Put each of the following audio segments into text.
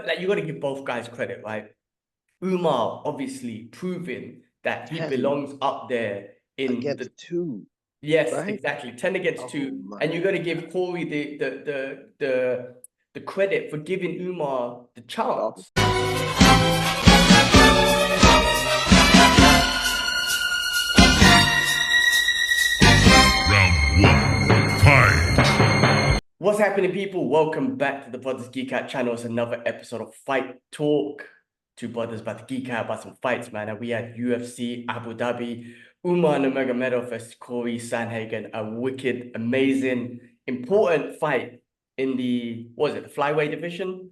like you got to give both guys credit, right? Umar obviously proving that he 10 belongs up there in the against 2, yes, right? exactly 10 against Oh 2, my and you got to give Cory the credit for giving Umar the God. chance. Round one, fight! What's happening, people? Welcome back to the Brothers Geek Out channel. It's another episode of Fight Talk. Two brothers about to geek out about some fights, man. And we had UFC Abu Dhabi, Umar Nurmagomedov versus Cory Sandhagen. A wicked, amazing, important fight in the, what was it, the flyweight division?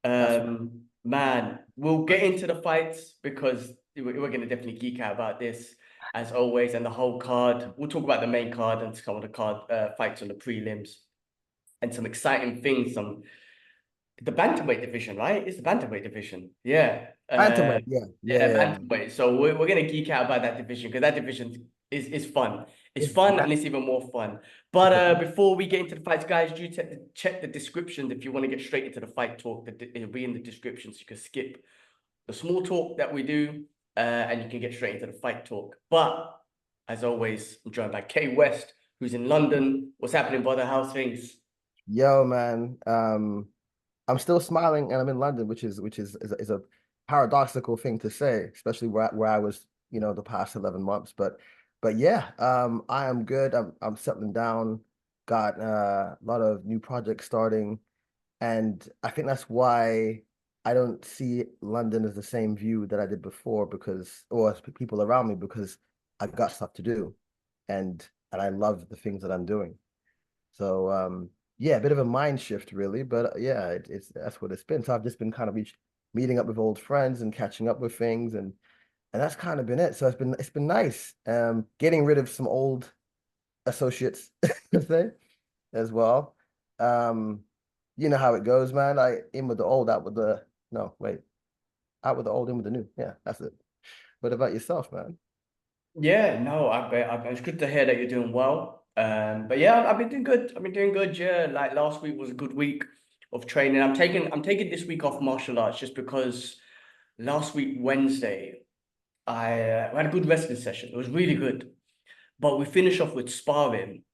That's right. Man, we'll get into the fights because we're going to definitely geek out about this as always, and the whole card. We'll talk about the main card and some of the card fights on the prelims and some exciting things. The bantamweight division, right? It's the bantamweight division. Yeah. Bantamweight, yeah, Yeah, yeah. bantamweight. So we're gonna geek out about that division because that division is fun. It's It's fun ma- and it's even more fun. But before we get into the fights, guys, do check the description if you want to get straight into the fight talk. It'll be in the description, so you can skip the small talk that we do, and you can get straight into the fight talk. But as always, I'm joined by K West, who's in London. What's happening, brother? How's things? Yo, man. I'm still smiling and I'm in London, which is a paradoxical thing to say, especially where I was, the past 11 months. But yeah, I am good. I'm settling down, got a lot of new projects starting, and I think that's why I don't see London as the same view that I did before or as people around me, because I've got stuff to do, and I love the things that I'm doing. So yeah, a bit of a mind shift really, but yeah, it's that's what it's been. So I've just been kind of meeting up with old friends and catching up with things, and that's kind of been it. So it's been nice. Getting rid of some old associates, let's say, as well. Um, you know how it goes, man. I in with the old, out with the no, wait, out with the old, in with the new. Yeah, that's it. What about yourself, man? Yeah, no, I bet. It's good to hear that you're doing well. But yeah, I've been doing good. I've been doing good. Yeah, like last week was a good week of training. I'm taking this week off martial arts just because last week Wednesday I had a good wrestling session. It was really good, but we finished off with sparring,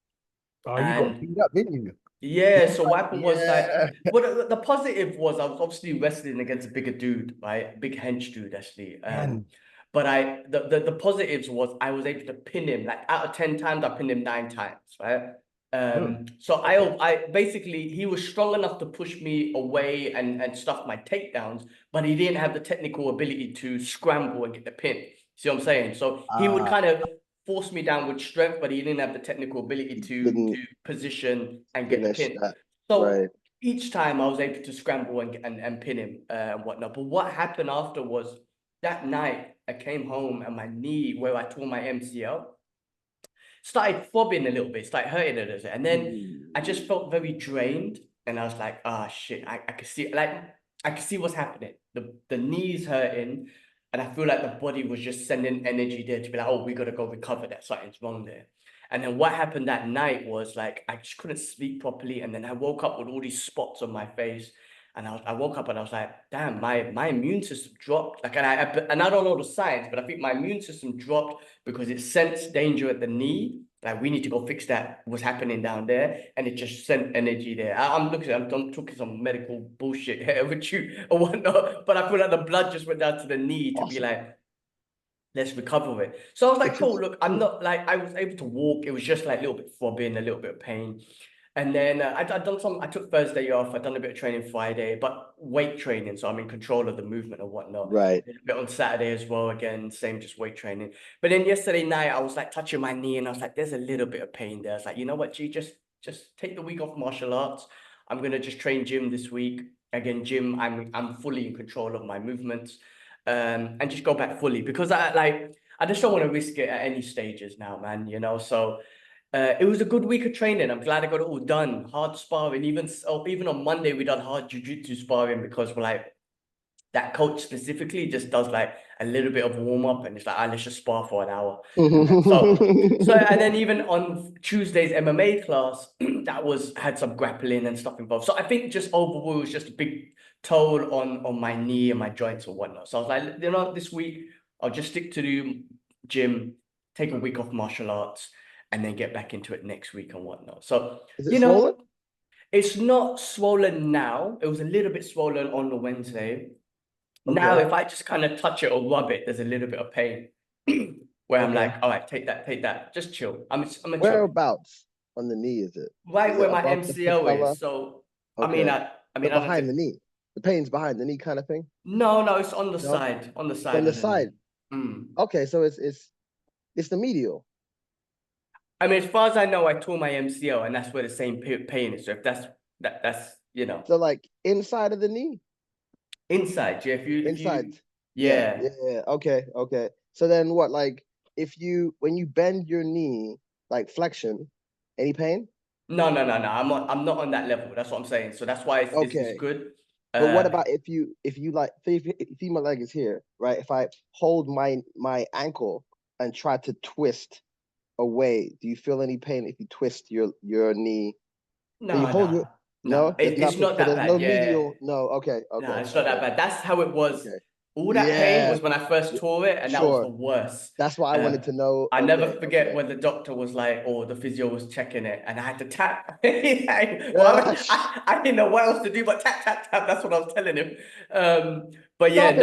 Oh, you got and beat up, didn't you? yeah. So what happened was like, Yeah, well, the positive was I was obviously wrestling against a bigger dude, right? A big hench dude, actually. man. But the positives was I was able to pin him. Like out of 10 times, I pinned him 9 times, right? So Okay. I basically he was strong enough to push me away and stuff my takedowns, but he didn't have the technical ability to scramble and get the pin. See what I'm saying? So he would Ah, kind of force me down with strength, but he didn't have the technical ability he to couldn't position and get the finish pin. that. So Right. each time I was able to scramble and pin him and whatnot. But what happened after was that night I came home and my knee, where I tore my MCL, started throbbing a little bit, started hurting a little bit. And then I just Ooh. felt very drained. And I was like, ah, shit, I could see, like, I could see what's happening. The knee's hurting. And I feel like the body was just sending energy there to be like, oh, we got to go recover that. Something's wrong there. And then what happened that night was like, I just couldn't sleep properly. And then I woke up with all these spots on my face. And I woke up and I was like, damn, my immune system dropped. Like, and I don't know the science, but I think my immune system dropped because it sensed danger at the knee. Like we need to go fix that. What's happening down there, and it just sent energy there. I'm talking some medical bullshit here with you or whatnot, but I feel like the blood just went down to the knee to be Awesome. like, let's recover it. So I was like, It's cool. just Look, I'm not like I was able to walk. It was just like a little bit throbbing, a little bit of pain. And then I done some. I took Thursday off. I done a bit of training Friday, but weight training, so I'm in control of the movement and whatnot. right. Did a bit on Saturday as well. Again, same, just weight training. But then yesterday night, I was like touching my knee, and I was like, "There's a little bit of pain there." I was like, "You know what, G? Just take the week off martial arts. I'm gonna just train gym this week. Again, gym. I'm fully in control of my movements, and just go back fully because I just don't want to risk it at any stages now, man. You know, so." It was a good week of training. I'm glad I got it all done. Hard sparring, even on Monday we done hard jiu-jitsu sparring because we're like that coach specifically just does like a little bit of warm up, and it's like, let's just spar for an hour. And then, and then even on Tuesday's MMA class, that had some grappling and stuff involved. So I think just overall it was just a big toll on my knee and my joints and whatnot. So I was like, you know, this week I'll just stick to the gym, take a week off martial arts, and then get back into it next week and whatnot. So Is it swollen? It's not swollen now. It was a little bit swollen on the Wednesday. Now, Okay. if I just kind of touch it or rub it, there's a little bit of pain where I'm Okay. like, all right, take that. Just chill. I'm a chill. Whereabouts on the knee is it? Right Is it where my above the MCL patella? is. So, Okay. I But don't behind the think... knee. The pain's behind the knee kind of thing? No, it's on the No? side. On the It's side on the of the side. knee. Mm. Okay, so it's the medial. I mean, as far as I know, I tore my MCL, and that's where the same pain is. So if that's you know, So like inside of the knee? inside, yeah. If you Inside. yeah. Yeah. Okay. So then what, like when you bend your knee, like flexion, any pain? No. I'm not on that level. That's what I'm saying. So that's why it's Okay. good. But what about if you like, say if my leg is here, right? If I hold my ankle and try to twist away, do you feel any pain if you twist your knee? Can you hold your no? There's It's nothing. not So that there's no bad. Yeah. medial. No. Okay. No, it's not that bad. That's how it was. Okay. All that pain Yeah. was when I first tore it, and that was Sure. the worst. That's why I wanted to know. I never forget Okay. when the doctor was like, or the physio was checking it, and I had to tap. Well, I didn't know what else to do but tap. That's what I was telling him. But yeah,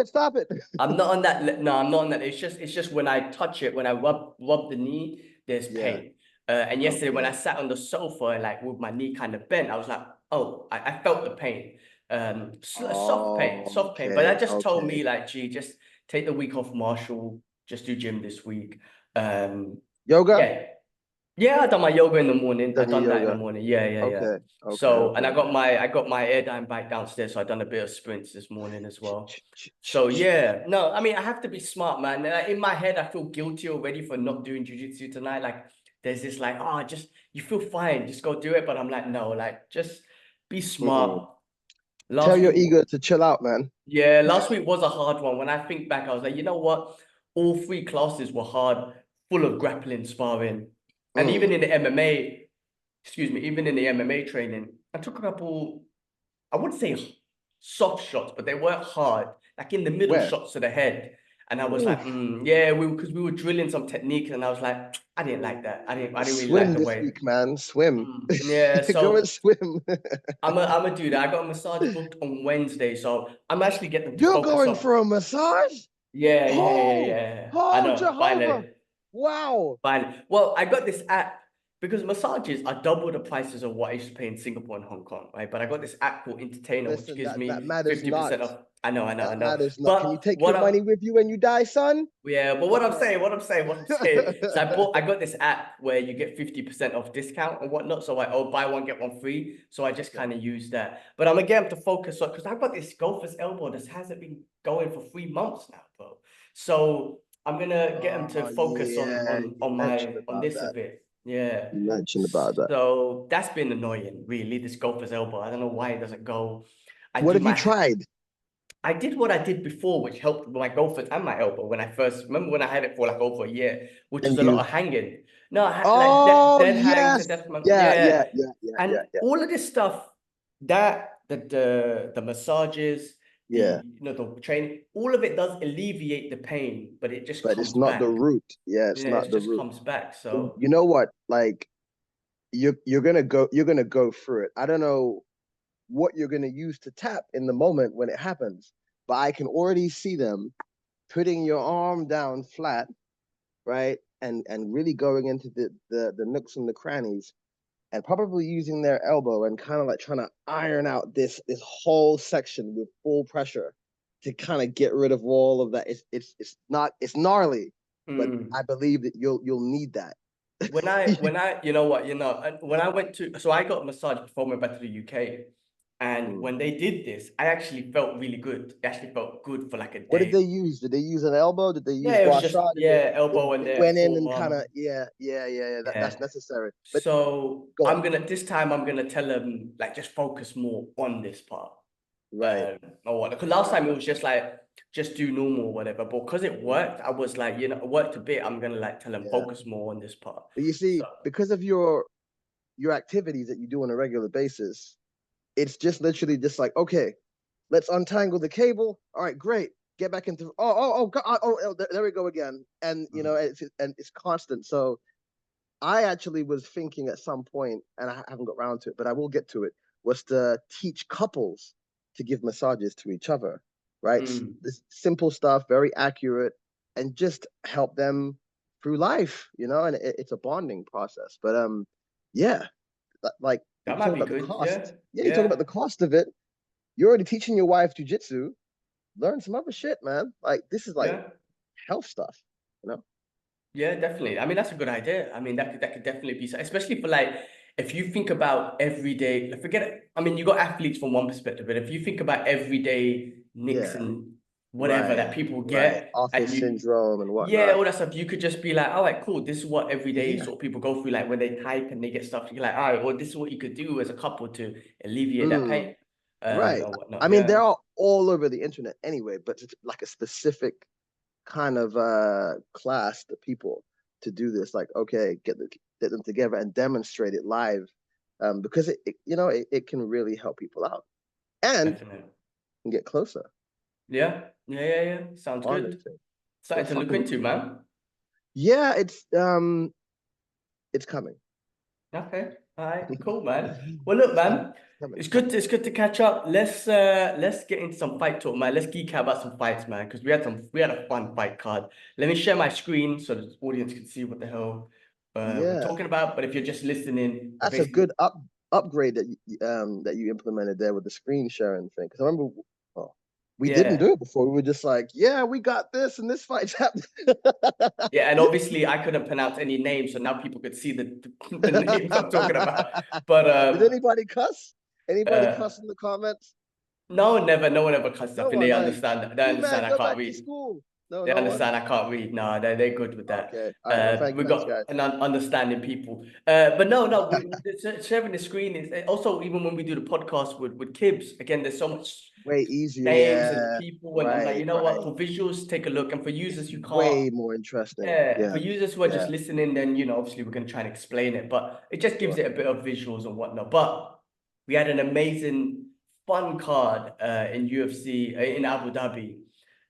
Stop it. I'm not on that. No, I'm not on that. It's just when I touch it, when I rub the knee, there's pain. And yesterday when I sat on the sofa, like with my knee kind of bent, I was like, oh, I felt the pain. Soft pain. But that just told me like, gee, just take the week off martial, just do gym this week. Yoga? Yeah, I done my yoga in the morning. I Done your done that in the yoga. morning. Yeah. Okay. So, and I got my Airdyne bike downstairs, so I done a bit of sprints this morning as well. So yeah, no, I mean, I have to be smart, man. In my head, I feel guilty already for not doing jiu-jitsu tonight. Like, there's this like, just you feel fine, just go do it. But I'm like, no, like, just be smart. Tell your ego to chill out, man. Yeah, last week was a hard one. When I think back, I was like, you know what? All 3 classes were hard, full of grappling, sparring. And even in the MMA, even in the MMA training, I took a couple, I wouldn't say soft shots, but they weren't hard, like in the middle shots to the head. And I was like, yeah, because we were drilling some techniques, and I was like, I didn't like that. I didn't really like the way. Swim this week, man. Swim. Yeah, so go and swim. I'm a do that. I got a massage booked on Wednesday, so I'm actually getting them to You're focus going on... for a massage? Yeah. I know, Jehovah. Wow. Finally. Well, I got this app because massages are double the prices of what I used to pay in Singapore and Hong Kong, right? But I got this app called Entertainer, which gives me 50% off. I know. That matters not. But can you take your money with you when you die, son? Yeah, but what I'm saying, so I got this app where you get 50% off discount and whatnot. So buy one, get one free. So I just kind of use that. But I'm again to focus on, because I've got this golfer's elbow that hasn't been going for 3 months now, bro. So I'm gonna get them to focus on this a bit. Yeah. You mentioned about that. So that's been annoying, really, this golfer's elbow. I don't know why it doesn't go. What have you tried? I did what I did before, which helped with my golf and my elbow when I first remember when I had it for like over a year, which is a lot of hanging. No, I had like dead hangs and yeah. And all of this stuff, the massages, the training, all of it does alleviate the pain, but it just comes it's not back. the root. Yeah, it's not the root. Comes back. So you know what? Like you're gonna go through it. I don't know what you're going to use to tap in the moment when it happens, but I can already see them putting your arm down flat, right, and really going into the nooks and the crannies, and probably using their elbow and kind of like trying to iron out this whole section with full pressure to kind of get rid of all of that. It's gnarly, but I believe that you'll need that. When I when I went to, so I got a massage before I went back to the UK. And when they did this, I actually felt really good. It actually felt good for like a day. What did they use? Did they use an elbow? Did they use it was just, elbow and went in and kind of that's necessary. But so this time I'm gonna tell them like just focus more on this part. Right. Or what? Because last time it was just like, just do normal or whatever. But because it worked, I was like, it worked a bit. I'm gonna like tell him Yeah. focus more on this part. But you see, So because of your activities that you do on a regular basis, it's just literally just like, okay, let's untangle the cable. All right, great. Get back into there we go again. And you know, it's constant. So I actually was thinking at some point, and I haven't got around to it, but I will get to it, was to teach couples to give massages to each other, right? This simple stuff, very accurate, and just help them through life, you know, and it's a bonding process. But yeah, like that you're might talking be about the good. cost. Yeah. You're talking about the cost of it. You're already teaching your wife jujitsu. Learn some other shit, man. Like this is like health stuff, you know? Yeah, definitely. I mean, that's a good idea. I mean, that could definitely be, especially for like, if you think about everyday, forget it. I mean, you got athletes from one perspective, but if you think about everyday nicks Yeah. and whatever that people get, and Office you, syndrome and yeah, whatnot. all that stuff, you could just be like, all right, cool. This is what everyday Yeah. sort of people go through, like when they type and they get stuff. You're like, all right, well, this is what you could do as a couple to alleviate that pain, Right. or whatnot. I mean, Yeah, they're all over the internet anyway, but it's like a specific kind of class of people to do this. Like, okay, get them together and demonstrate it live, because it can really help people out and definitely. can get closer. Yeah. Sounds Bonding good. thing. Something But to look fucking into, man. yeah, it's coming. Okay. All right. Cool, man. Well, look, It's coming. man. It's good. It's good to catch up. Let's get into some fight talk, man. Let's geek out about some fights, man, because we had a fun fight card. Let me share my screen so the audience can see what the hell we're Yeah, talking about. But if you're just listening, we're that's a basically good upgrade that you implemented there with the screen sharing thing. Because I remember, oh, we didn't yeah. do it before. We were just like, yeah, we got this, and this fight's happening. Yeah, and obviously I couldn't pronounce any names, so now people could see the names I'm talking about. But Did anybody cuss? Anybody cuss in the comments? no, never. No one ever cuts No stuff, and one. they Like, understand. They man, understand I go can't back to read. school. No, They no one. understand I can't read. No, they're good with that. Okay. All right. Well, We thanks, got guys. an understanding people. But no, sharing the screen is also, even when we do the podcast with Kibbs, again, there's so much Way easier. names and Yeah. people, and I'm like, Right. you know what? For visuals, take a look, and for It's users who can't, way more interesting. yeah, Yeah. for users who are Yeah. just listening, then obviously we're gonna try and explain it, but it just gives Sure. it a bit of visuals and whatnot. But we had an amazing, fun card in UFC in Abu Dhabi,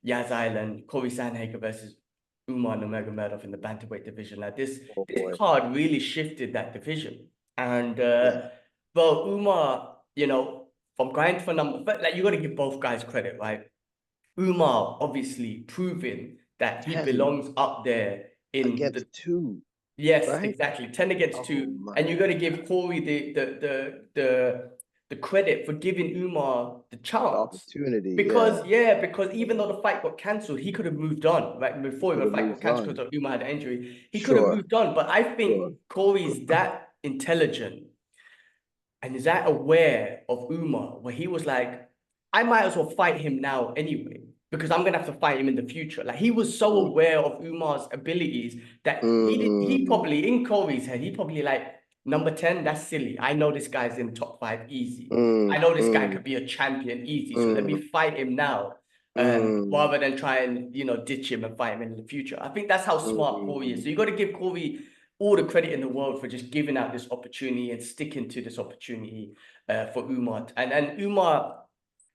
Yas Island, Cory Sandhagen versus Umar Nurmagomedov in the bantamweight division. Like this Oh boy. card really shifted that division, and Yeah. but Umar, from grind for number, but like you got to give both guys credit, right? Umar obviously proving that he 10 belongs up there in the against 2, yes, right? exactly 10 against Oh 2, my and you got to give Cory the credit for giving Umar the chance opportunity. because because even though the fight got cancelled, he could have moved on right before Could the have fight got moved cancelled on. because Umar had an injury. He could have Sure. moved on, but I Sure. think Corey's that intelligent and is that aware of Umar, where he was like, I might as well fight him now anyway, because I'm gonna have to fight him in the future. Like he was so aware of Umar's abilities that he Mm, probably, in Corey's head, he probably like, number 10, that's silly. I know this guy's in the top 5 easy. I know this guy could be a champion easy. So let me fight him now. Rather than try and ditch him and fight him in the future. I think that's how smart Corey is. So you got to give Corey all the credit in the world for just giving out this opportunity and sticking to this opportunity for Umar. And Umar,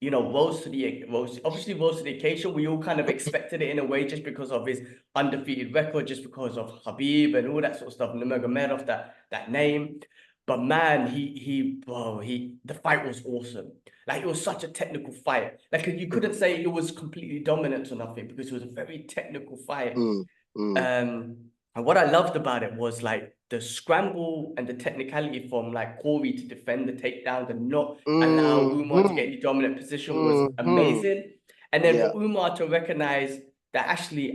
rose to the occasion. We all kind of expected it in a way just because of his undefeated record, just because of Habib and all that sort of stuff, Nurmagomedov, that name. But man, the fight was awesome. Like it was such a technical fight. Like you couldn't say it was completely dominant or nothing because it was a very technical fight. And what I loved about it was like the scramble and the technicality from like Cory to defend the takedowns and not allow Umar to get any dominant position was amazing. And then Yeah. for Umar to recognize that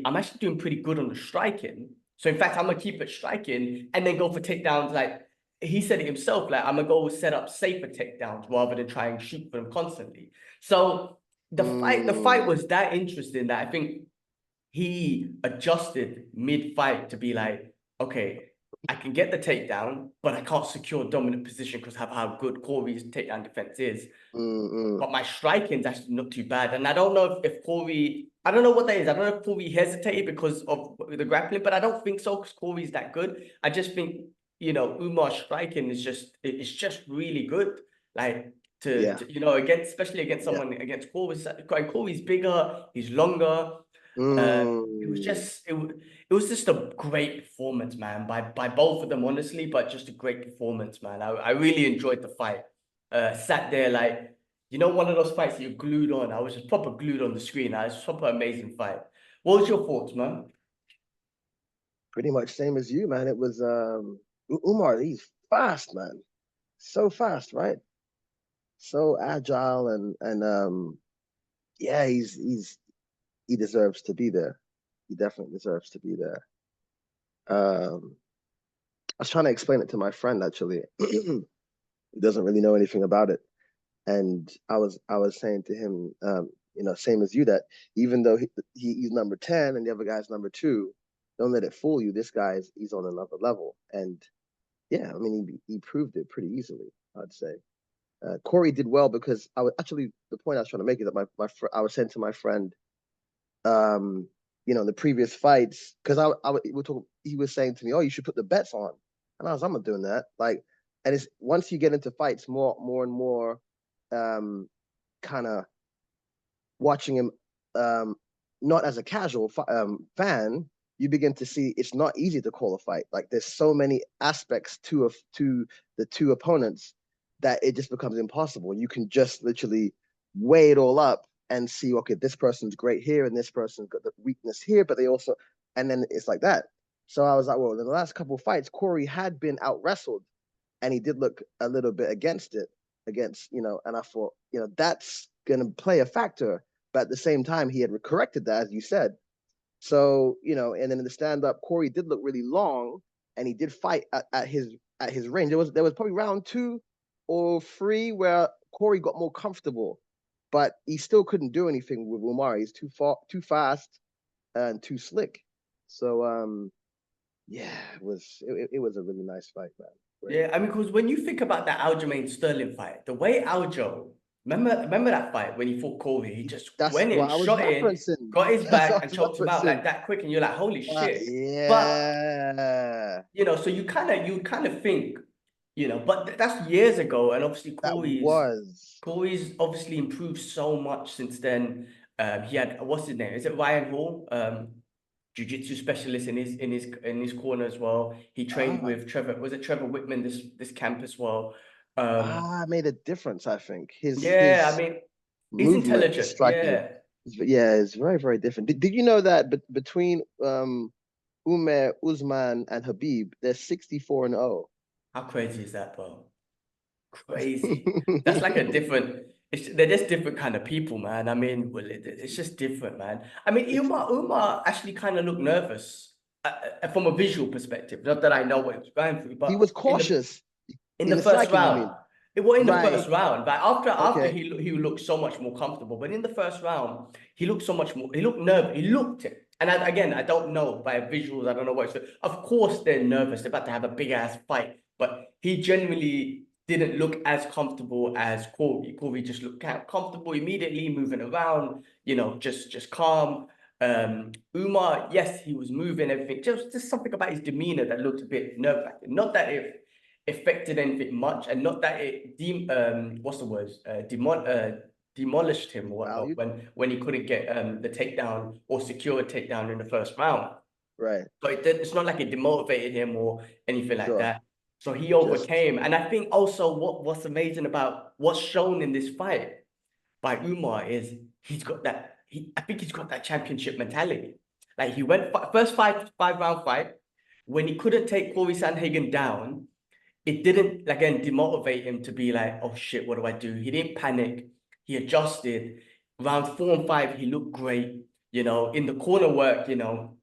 I'm actually doing pretty good on the striking. So in fact, I'm gonna keep it striking and then go for takedowns. Like he said it himself, like I'm gonna go set up safer takedowns rather than try and shoot for them constantly. So the fight was that interesting that I think he adjusted mid-fight to be like, okay, I can get the takedown, but I can't secure dominant position because of how good Cory's takedown defense is. But my striking is actually not too bad. And I don't know if Cory, I don't know what that is. I don't know if Cory hesitated because of the grappling, but I don't think so because Cory's that good. I just think, you know, Umar's striking is just, it's just really good. Like to you know, against, especially against someone against Cory. Cory's bigger, he's longer. It was just it was just a great performance, man, by both of them, honestly, but just a great performance, man. I really enjoyed the fight. Sat there like, you know, one of those fights that you're glued on. I was just proper glued on the screen. It was a proper amazing fight. What was your thoughts, man? Pretty much same as you, man. It was Umar, he's fast, man. So fast, right? So agile and yeah, he deserves to be there. He definitely deserves to be there. I was trying to explain it to my friend actually. He doesn't really know anything about it. And I was saying to him, you know, same as you, that even though he's number 10 and the other guy's number 2, don't let it fool you. This guy's he's on another level. And yeah, I mean, he proved it pretty easily, I'd say. Cory did well because I was actually, the point I was trying to make is that I was saying to my friend, you know, in the previous fights, because he was saying to me, oh, you should put the bets on. And I'm not doing that. Like, and it's once you get into fights more and more, kind of watching him, not as a casual fan, you begin to see it's not easy to call a fight. Like there's so many aspects to the two opponents that it just becomes impossible. You can just literally weigh it all up and see, okay, this person's great here and this person's got the weakness here, but they also, and then it's like that. So I was like, well, in the last couple of fights, Cory had been out wrestled and he did look a little bit against, you know, and I thought, you know, that's going to play a factor. But at the same time, he had corrected that, as you said. So, you know, and then in the stand-up, Cory did look really long and he did fight at his range. There was probably round 2 or 3 where Cory got more comfortable, but he still couldn't do anything with Umar. He's too fast and too slick. So yeah, it was a really nice fight, man. Great. Yeah, I mean, because when you think about that Aljamain Sterling fight, the way Aljo, remember that fight when he fought Cory, he just That's went in, what I was shot in, referencing. got his That's what back I and was choked him out like referencing. that quick, and you're like, holy shit. But Yeah. you know, so you kind of think, you know, but that's years ago, and obviously That Cory's was. obviously improved so much since then. He had, what's his name? Is it Ryan Hall? Jiu-jitsu specialist in his corner as well. He trained with Trevor. Was it Trevor Whitman this camp as well? Made a differse, I think. His Yeah, I mean, he's movement, his intelligent. striking. Yeah. Yeah, it's very, very different. Did you know that between Umar, Usman, and Habib, they're 64-0. How crazy is that, bro? Crazy. That's like a different. They're just different kind of people, man. I mean, well, it's just different, man. I mean, Umar actually kind of looked nervous from a visual perspective. Not that I know what he was going through, He but was cautious in in the the first striking, you round. mean? It was in the Right. first round, but after Okay. he looked so much more comfortable. But in the first round, he looked so much more. He looked nervous. He looked it. And again, I don't know by visuals. I don't know what. So of course, they're nervous. They're about to have a big ass fight. But he genuinely didn't look as comfortable as Cory. Cory just looked comfortable immediately, moving around. You know, just calm. Umar, yes, he was moving everything. Just something about his demeanor that looked a bit nerve-wracking. Not that it affected anything much, and not that it demolished him or whatnot when he couldn't get the takedown or secure a takedown in the first round. Right. So it's not like it demotivated him or anything like Sure. that. So he overcame, and I think also what's amazing about what's shown in this fight by Umar is he's got that. I think he's got that championship mentality. Like he went first five round fight when he couldn't take Cory Sandhagen down. It didn't again demotivate him to be like, oh shit, what do I do? He didn't panic. He adjusted. Round 4 and 5, he looked great. You know, in the corner work, you know,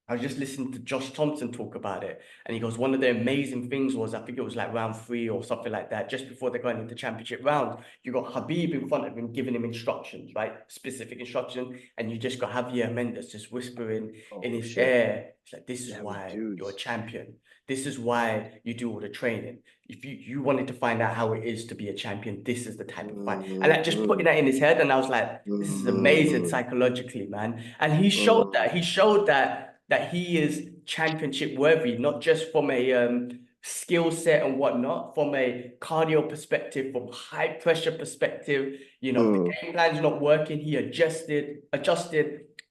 I was just listening to Josh Thompson talk about it, and he goes, one of the amazing things was, I think it was like round 3 or something like that, just before they're going into championship round, you got Habib in front of him giving him instructions, right? Specific instructions, and you just got Javier Mendes just whispering in his ear. It's like, this is why you're a champion. This is why you do all the training. If you wanted to find out how it is to be a champion, this is the type of fight. And like just putting that in his head, and I was like, this is amazing psychologically, man. And he showed that. He showed that he is championship worthy, not just from a skill set and whatnot, from a cardio perspective, from high pressure perspective. You know, if the game plan's not working, he adjusted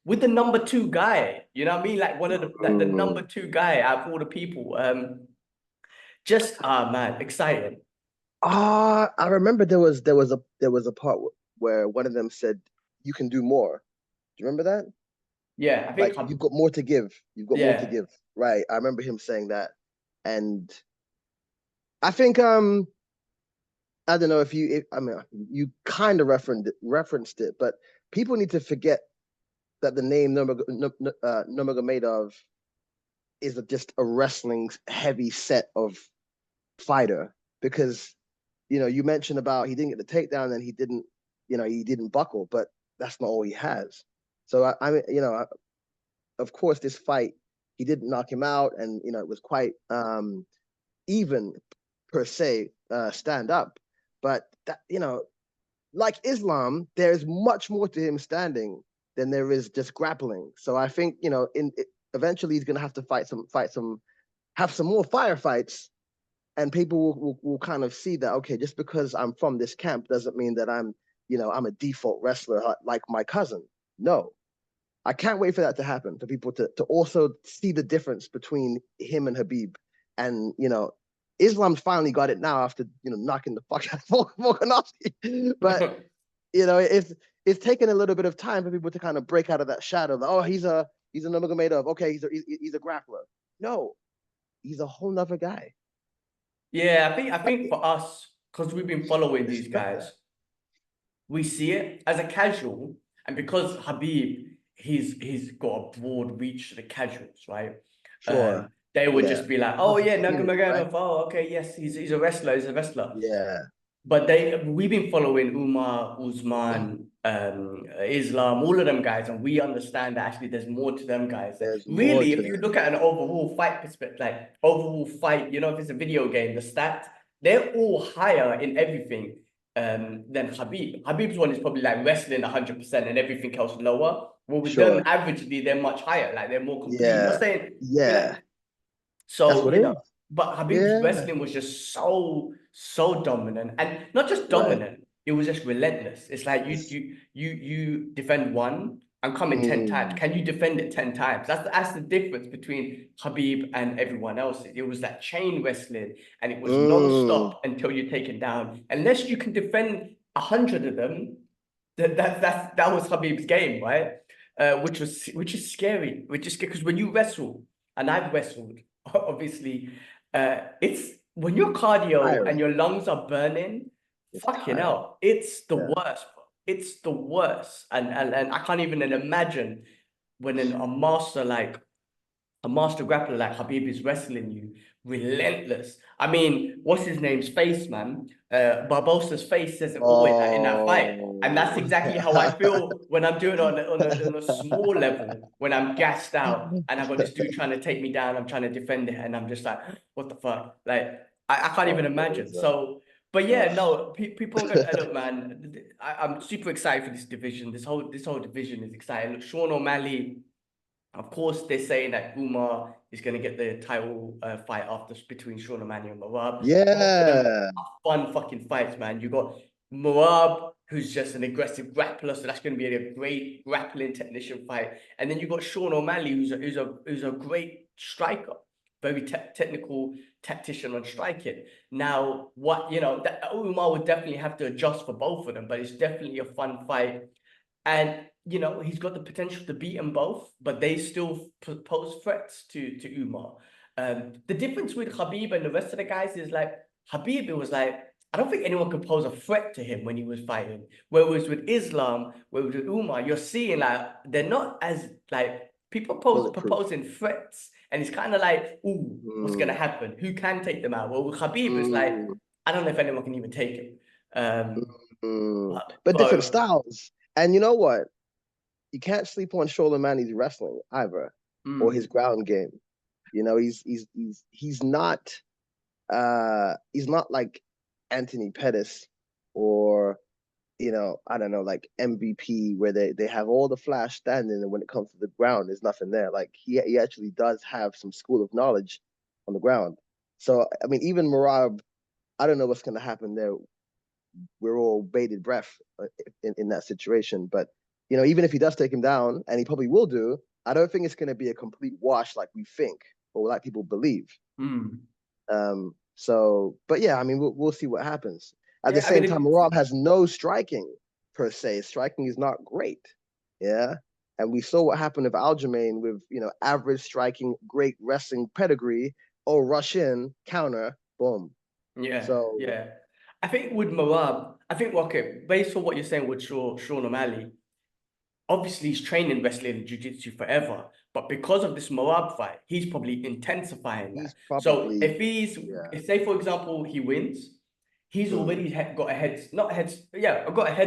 with the number 2 guy. You know what I mean? Like one of the number 2 guy out of all the people. Just man, exciting. I remember there was a part where one of them said, "You can do more." Do you remember that? Yeah, I think Like you've got more to give. You've got more to yeah. give. Right. I remember him saying that. And I think I don't know if I mean you kind of referenced it, but people need to forget that the name Nurmagomedov is just a wrestling heavy set of fighter, because you mentioned about he didn't get the takedown and he didn't buckle, but that's not all he has. So I mean, of course, this fight he didn't knock him out, and it was quite even per se, stand up. But that, like Islam, there's much more to him standing than there is just grappling. So I think eventually he's gonna have to have some more firefights, and people will kind of see that, okay, just because I'm from this camp doesn't mean that I'm a default wrestler like my cousin. No, I can't wait for that to happen, for people to also see the difference between him and Habib. And Islam's finally got it now after knocking the fuck out of Volkanovski. But it's taken a little bit of time for people to kind of break out of that shadow. Like, oh, he's a Nurmagomedov. Okay, he's a grappler. No, he's a whole nother guy. Yeah, I think for us, because we've been following these guys, we see it as a casual, and because Habib, he's got a broad reach to the casuals, right? Sure. They would just be like, oh yeah, Nurmagomedov, right? oh okay, yes, he's a wrestler, Yeah. But we've been following Umar, Usman, Islam, all of them guys, and we understand that actually there's more to them guys. There's more Really, to if you them. look at an overall fight perspective, like overall fight, if it's a video game, the stats, they're all higher in everything than Habib. Habib's one is probably like wrestling 100% and everything else lower. Well, with them, averagely, they're much higher. Like they're more complete. Yeah. Not saying, Yeah. so, That's what it is. but Habib's wrestling was just so dominant, and not just dominant, it was just relentless. It's like you defend one, I'm coming 10 times. Can you defend it 10 times? That's the difference between Habib and everyone else. It was that chain wrestling, and it was non-stop until you're taken down. Unless you can defend 100 of them, that was Habib's game, right? Which is scary. Which is because when you wrestle, and I've wrestled, obviously, it's when your cardio and your lungs are burning, fucking hell, it's the worst, bro. It's the worst. And I can't even imagine when a master grappler like Habib is wrestling you, relentless. I mean, what's his name's face, man? Barbosa's face says it all in that fight. And that's exactly how I feel when I'm doing it on a small level, when I'm gassed out and I've got this dude trying to take me down, I'm trying to defend it, and I'm just like, what the fuck? Like, I can't even imagine. So, but yeah, no, people are gonna look, man. I'm super excited for this division. This whole division is exciting. Look, Sean O'Malley. Of course, they're saying that Umar is going to get the title fight after between Sean O'Malley and Marab. Both of them are fun fucking fights, man. You got Marab, who's just an aggressive grappler, so that's going to be a great grappling technician fight. And then you got Sean O'Malley, who's a great striker, very technical tactician on striking. Now, that Umar would definitely have to adjust for both of them, but it's definitely a fun fight. And he's got the potential to beat them both, but they still pose threats to Umar. The difference with Habib and the rest of the guys is like Habib, it was like, I don't think anyone could pose a threat to him when he was fighting. Whereas with Islam, with Umar, you're seeing like they're not as like People Bulletproof. proposing threats, and it's kind of like, ooh, what's gonna happen? Who can take them out? Well, with Khabib, it's like, I don't know if anyone can even take him. But different Bro, styles. And you know what? You can't sleep on Manny's wrestling either, or his ground game. You know, he's not like Anthony Pettis or, you know, I don't know, like MVP, where they have all the flash standing, and when it comes to the ground, there's nothing there. Like he actually does have some school of knowledge on the ground. So I mean, even Merab, I don't know what's going to happen there. We're all bated breath in that situation. But you know, even if he does take him down, and he probably will do, I don't think it's going to be a complete wash like we think or like people believe. So, but yeah, I mean, we'll see what happens. At the same time, Merab has no striking per se. Striking is not great. Yeah. And we saw what happened with Aljamain with, you know, average striking, great wrestling pedigree, or rush in, counter, boom. Yeah. So yeah. I think with Merab, okay, based on what you're saying with Sean O'Malley, obviously he's training wrestling and jiu-jitsu forever, but because of this Merab fight, he's probably intensifying that. So if say for example he wins, he's already got a head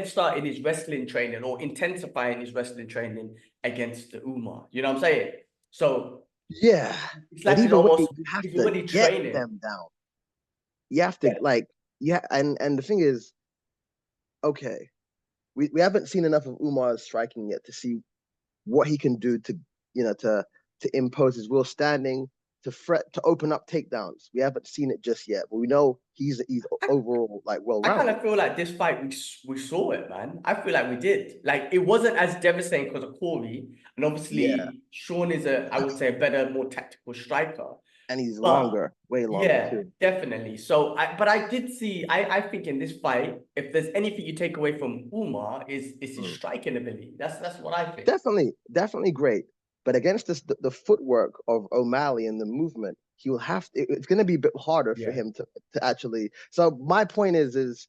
start in his wrestling training, or intensifying his wrestling training against the Umar. You know what I'm saying? So yeah, it's like you have he's to already get training them down. You have to and the thing is, okay, we haven't seen enough of Umar's striking yet to see what he can do to, you know, to impose his will standing, to open up takedowns. We haven't seen it just yet, but we know he's overall like well-rounded. I kind of feel like this fight we saw it, man. I feel like we did. Like it wasn't as devastating because of Cory, and obviously Sean is I would say a better, more tactical striker. And he's longer, way longer too. Definitely. So, but I did see. I think in this fight, if there's anything you take away from Umar, is his striking ability. That's what I think. Definitely great. But against the footwork of O'Malley and the movement, he will have to. It's going to be a bit harder for him to actually. So my point is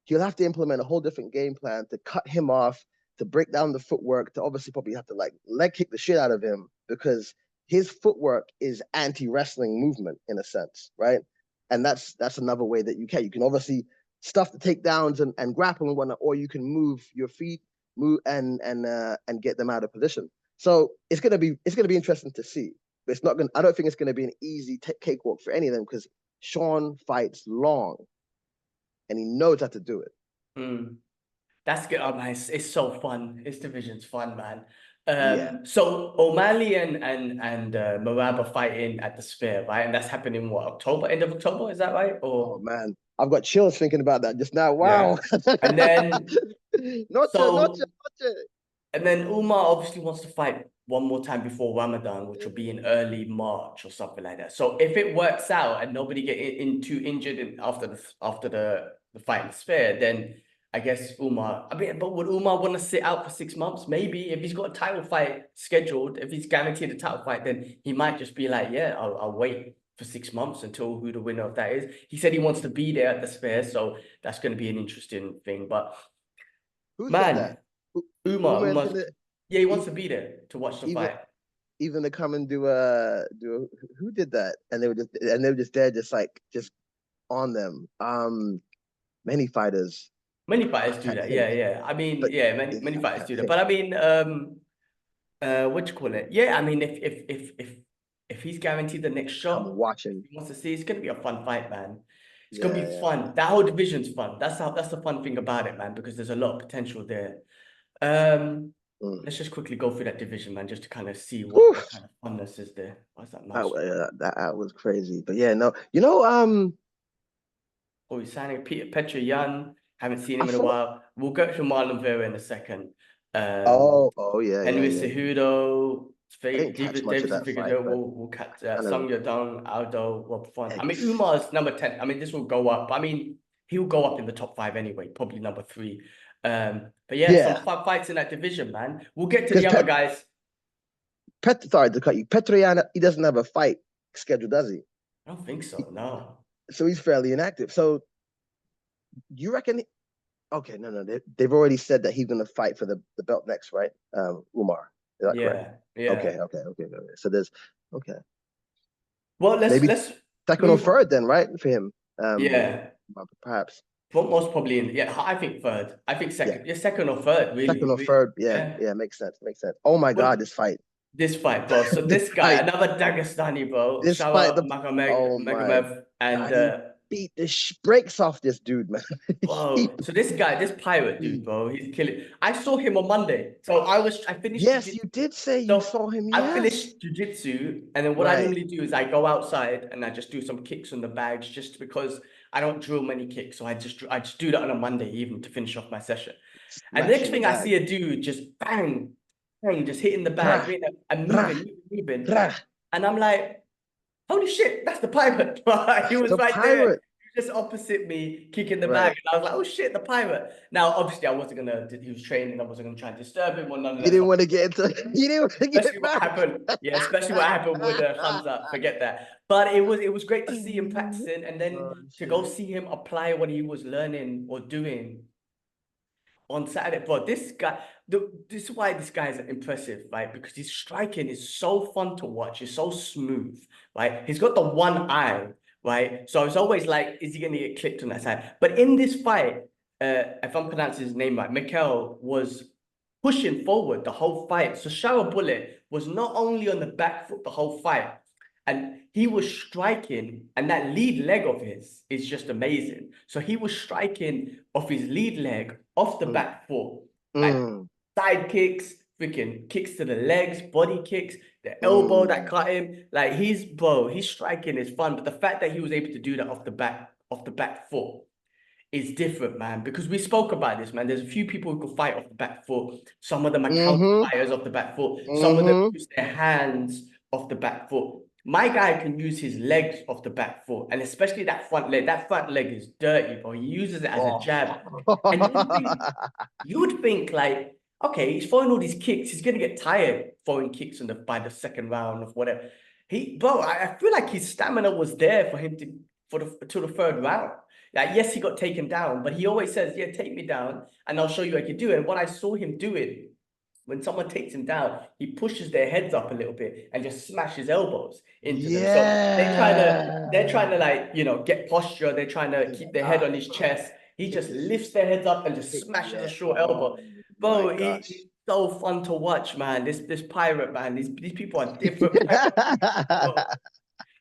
he'll have to implement a whole different game plan to cut him off, to break down the footwork, to obviously probably have to like leg kick the shit out of him, because his footwork is anti-wrestling movement in a sense, right? And that's another way that you can obviously stuff the takedowns and grapple and whatnot, or you can move your feet, and get them out of position. So it's gonna be interesting to see. But it's not gonna. I don't think it's gonna be an easy cakewalk for any of them, because Sean fights long, and he knows how to do it. That's good. Oh man, it's so fun. This division's fun, man. So O'Malley and Merab are fighting at the Sphere, right? And that's happening what, October, end of October, is that right? Or oh man, I've got chills thinking about that just now. Wow. Yeah. And then not and then Umar obviously wants to fight one more time before Ramadan, which will be in early March or something like that. So if it works out and nobody get too injured after the fight in the Sphere, then I guess Umar. I mean, but would Umar want to sit out for 6 months? Maybe if he's got a title fight scheduled, if he's guaranteed a title fight, then he might just be like, yeah, I'll wait for 6 months until who the winner of that is. He said he wants to be there at the Sphere, so that's going to be an interesting thing. But who said that? Umar, he wants to be there to watch the fight. Even to come and do who did that? And they were just there, just on them. Many fighters. Many fighters do that. Yeah. I mean, many fighters do that. But I mean, what do you call it? Yeah, I mean, if he's guaranteed the next shot, I'm watching. He wants to see. It's gonna be a fun fight, man. It's gonna be fun. That whole division's fun. That's the fun thing about it, man, because there's a lot of potential there. Let's just quickly go through that division, man, just to kind of see what kind of funness is there. What's that mouse? That was crazy. But yeah, no, you know, he's signing Petr Yan. Haven't seen him in a while. We'll go to Marlon Vera in a second. Yeah. Henry Cejudo, Davidson Figueroa. We'll catch Sung Yadong, Aldo, Rob Font. I mean, Umar's number 10. I mean, this will go up. I mean, he'll go up in the top 5 anyway, probably number 3. But some fun fights in that division, man. We'll get to the other guys. Sorry to cut you. Petr Yan, he doesn't have a fight scheduled, does he? I don't think so, no. So he's fairly inactive. So you reckon? Okay, no. They've already said that he's going to fight for the belt next, right? Umar. Is that correct? Yeah. Okay. So there's okay. Well, Maybe let's second or move. third then, right? For him. Yeah. Perhaps. Most probably in, yeah, I think third. I think Yeah. second. Yeah, second or third, Second really. or third. Yeah. Yeah. Yeah. Makes sense. Makes sense. Oh my Well, God, this fight. this fight, bro. So This this guy, fight. another Dagestani, bro. This Shout fight. out Magomed, Oh my Magomed, and God. He beat the brakes off this dude, man. bro. So this guy, this pirate dude, bro, he's killing. I saw him on Monday. So I finished Yes, jiu-jitsu. you did say you So saw him. I Yes. finished jiu-jitsu, and then what I Right. normally do is I go outside and I just do some kicks on the bags, just because I don't drill many kicks. So I just do that on a Monday evening to finish off my session. And the next Smashing the thing I bag. see a dude just bang, bang, just hitting the bag, Rah, and rah, moving. rah. And I'm like, holy shit, that's the pirate. He was The right there, pirate. just opposite me, kicking the bag. Right. And I was like, oh shit, the pirate. Now, obviously, I wasn't gonna, he was training, I wasn't gonna try and disturb him or none of You that didn't stuff. want to get into. You didn't want to get Especially what back. happened, yeah, especially what happened with Hamza, forget that. But it was great to see him practicing, and then Oh, to go shit. see him apply what he was learning or doing on Saturday. Bro, this guy, this is why this guy is impressive, right? Because his striking is so fun to watch. It's so smooth, right? He's got the one eye, right? So it's always like, is he going to get clipped on that side? But in this fight, if I'm pronouncing his name right, Mikel was pushing forward the whole fight. So Shower Bullet was not only on the back foot the whole fight, and he was striking, and that lead leg of his is just amazing. So he was striking off his lead leg, off the back foot, like side kicks, freaking kicks to the legs, body kicks, the elbow that cut him. Like his striking is fun, but the fact that he was able to do that off the back foot is different, man. Because we spoke about this, man. There's a few people who can fight off the back foot. Some of them are counter fighters off the back foot. Some of them use their hands off the back foot. My guy can use his legs off the back foot, and especially that front leg. That front leg is dirty, bro. He uses it as a jab. And you would think like, okay, he's throwing all these kicks. He's gonna get tired throwing kicks by the second round of whatever. I feel like his stamina was there for him to the third round. Like, yes, he got taken down, but he always says, yeah, take me down and I'll show you I can do it. And what I saw him doing, when someone takes him down, he pushes their heads up a little bit and just smashes elbows into them. So they're trying to like, get posture. They're trying to keep their head on his chest. He just lifts their heads up and just smashes a short elbow. Bro, it's so fun to watch, man. This pirate, man. These people are different.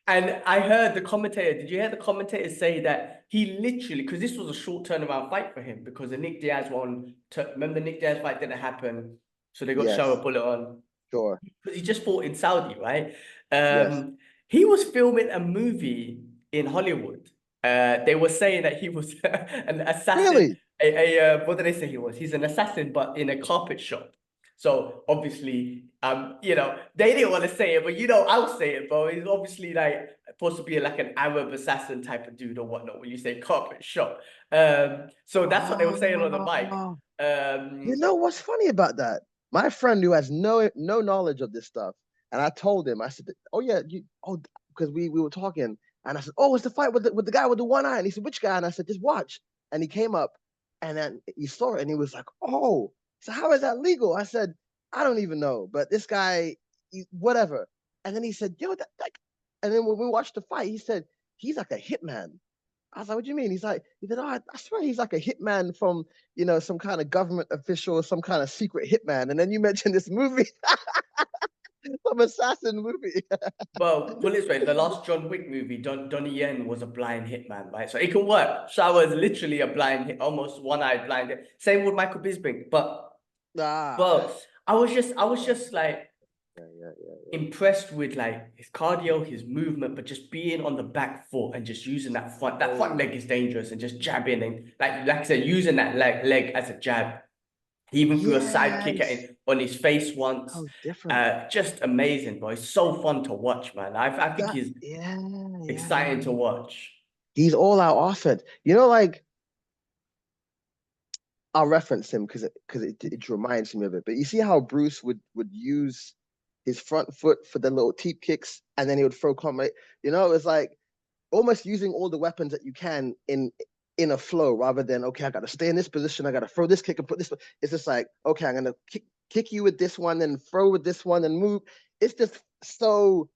And I heard the commentator, did you hear the commentator say that he literally, because this was a short turnaround fight for him, because the Nick Diaz one, remember the Nick Diaz fight didn't happen, so they got Shower Bullet on. Sure. Because he just fought in Saudi, right? Yes. He was filming a movie in Hollywood. They were saying that he was an assassin. Really? What did they say he was? He's an assassin, but in a carpet shop. So obviously, they didn't want to say it, but I'll say it, bro. He's obviously like supposed to be like an Arab assassin type of dude or whatnot when you say carpet shop. So that's what they were saying on the mic. You know what's funny about that? My friend who has no knowledge of this stuff, and I told him, I said, oh yeah, because we were talking, and I said, oh, it's the fight with the guy with the one eye, and he said, which guy? And I said, just watch. And he came up, and then he saw it, and he was like, oh. So how is that legal? I said, I don't even know, but this guy, whatever. And then he said, yo, and then when we watched the fight, he said, he's like a hitman. I was like, what do you mean? He said, oh, I swear he's like a hitman from, some kind of government official or some kind of secret hitman. And then you mentioned this movie, some assassin movie. Well, put it this way, the last John Wick movie, Donnie Yen was a blind hitman, right? So it can work. Shower is literally a blind hit, almost one-eyed blind hit. Same with Michael Bisping, but I was just like impressed with like his cardio, his movement, but just being on the back foot and just using that front leg is dangerous, and just jabbing and like I said, using that leg as a jab. He even threw a side kick at him on his face once. Oh, different. Just amazing, boy. It's so fun to watch, man. I think he's exciting to watch. He's all out offense. Like, I'll reference him because it reminds me of it. But you see how Bruce would use his front foot for the little teep kicks, and then he would throw combat. It's like almost using all the weapons that you can in a flow, rather than, okay, I got to stay in this position, I got to throw this kick and put this. It's just like, okay, I'm gonna kick kick you with this one, then throw with this one, and move. It's just so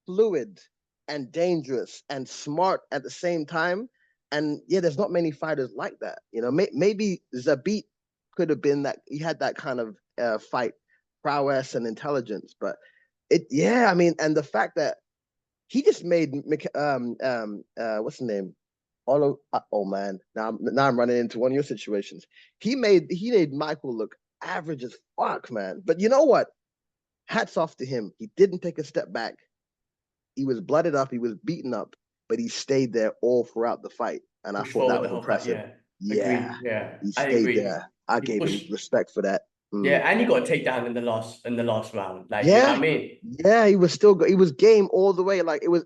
fluid and dangerous and smart at the same time. And yeah, there's not many fighters like that. You know, maybe Zabit could have been that. He had that kind of fight prowess and intelligence, but I mean, and the fact that he just made what's the name? Oh man, now I'm running into one of your situations. He made Michael look average as fuck, man. But you know what? Hats off to him. He didn't take a step back. He was blooded up. He was beaten up, but he stayed there all throughout the fight, and I Push thought that forward the was whole fight. impressive. Yeah, Yeah, agree. Yeah, he I stayed agree. there. I He gave him pushed. respect for that. Yeah, and he got a takedown in the last round. Like, you know what I Yeah, mean? yeah, he was still he was game all the way. Like it was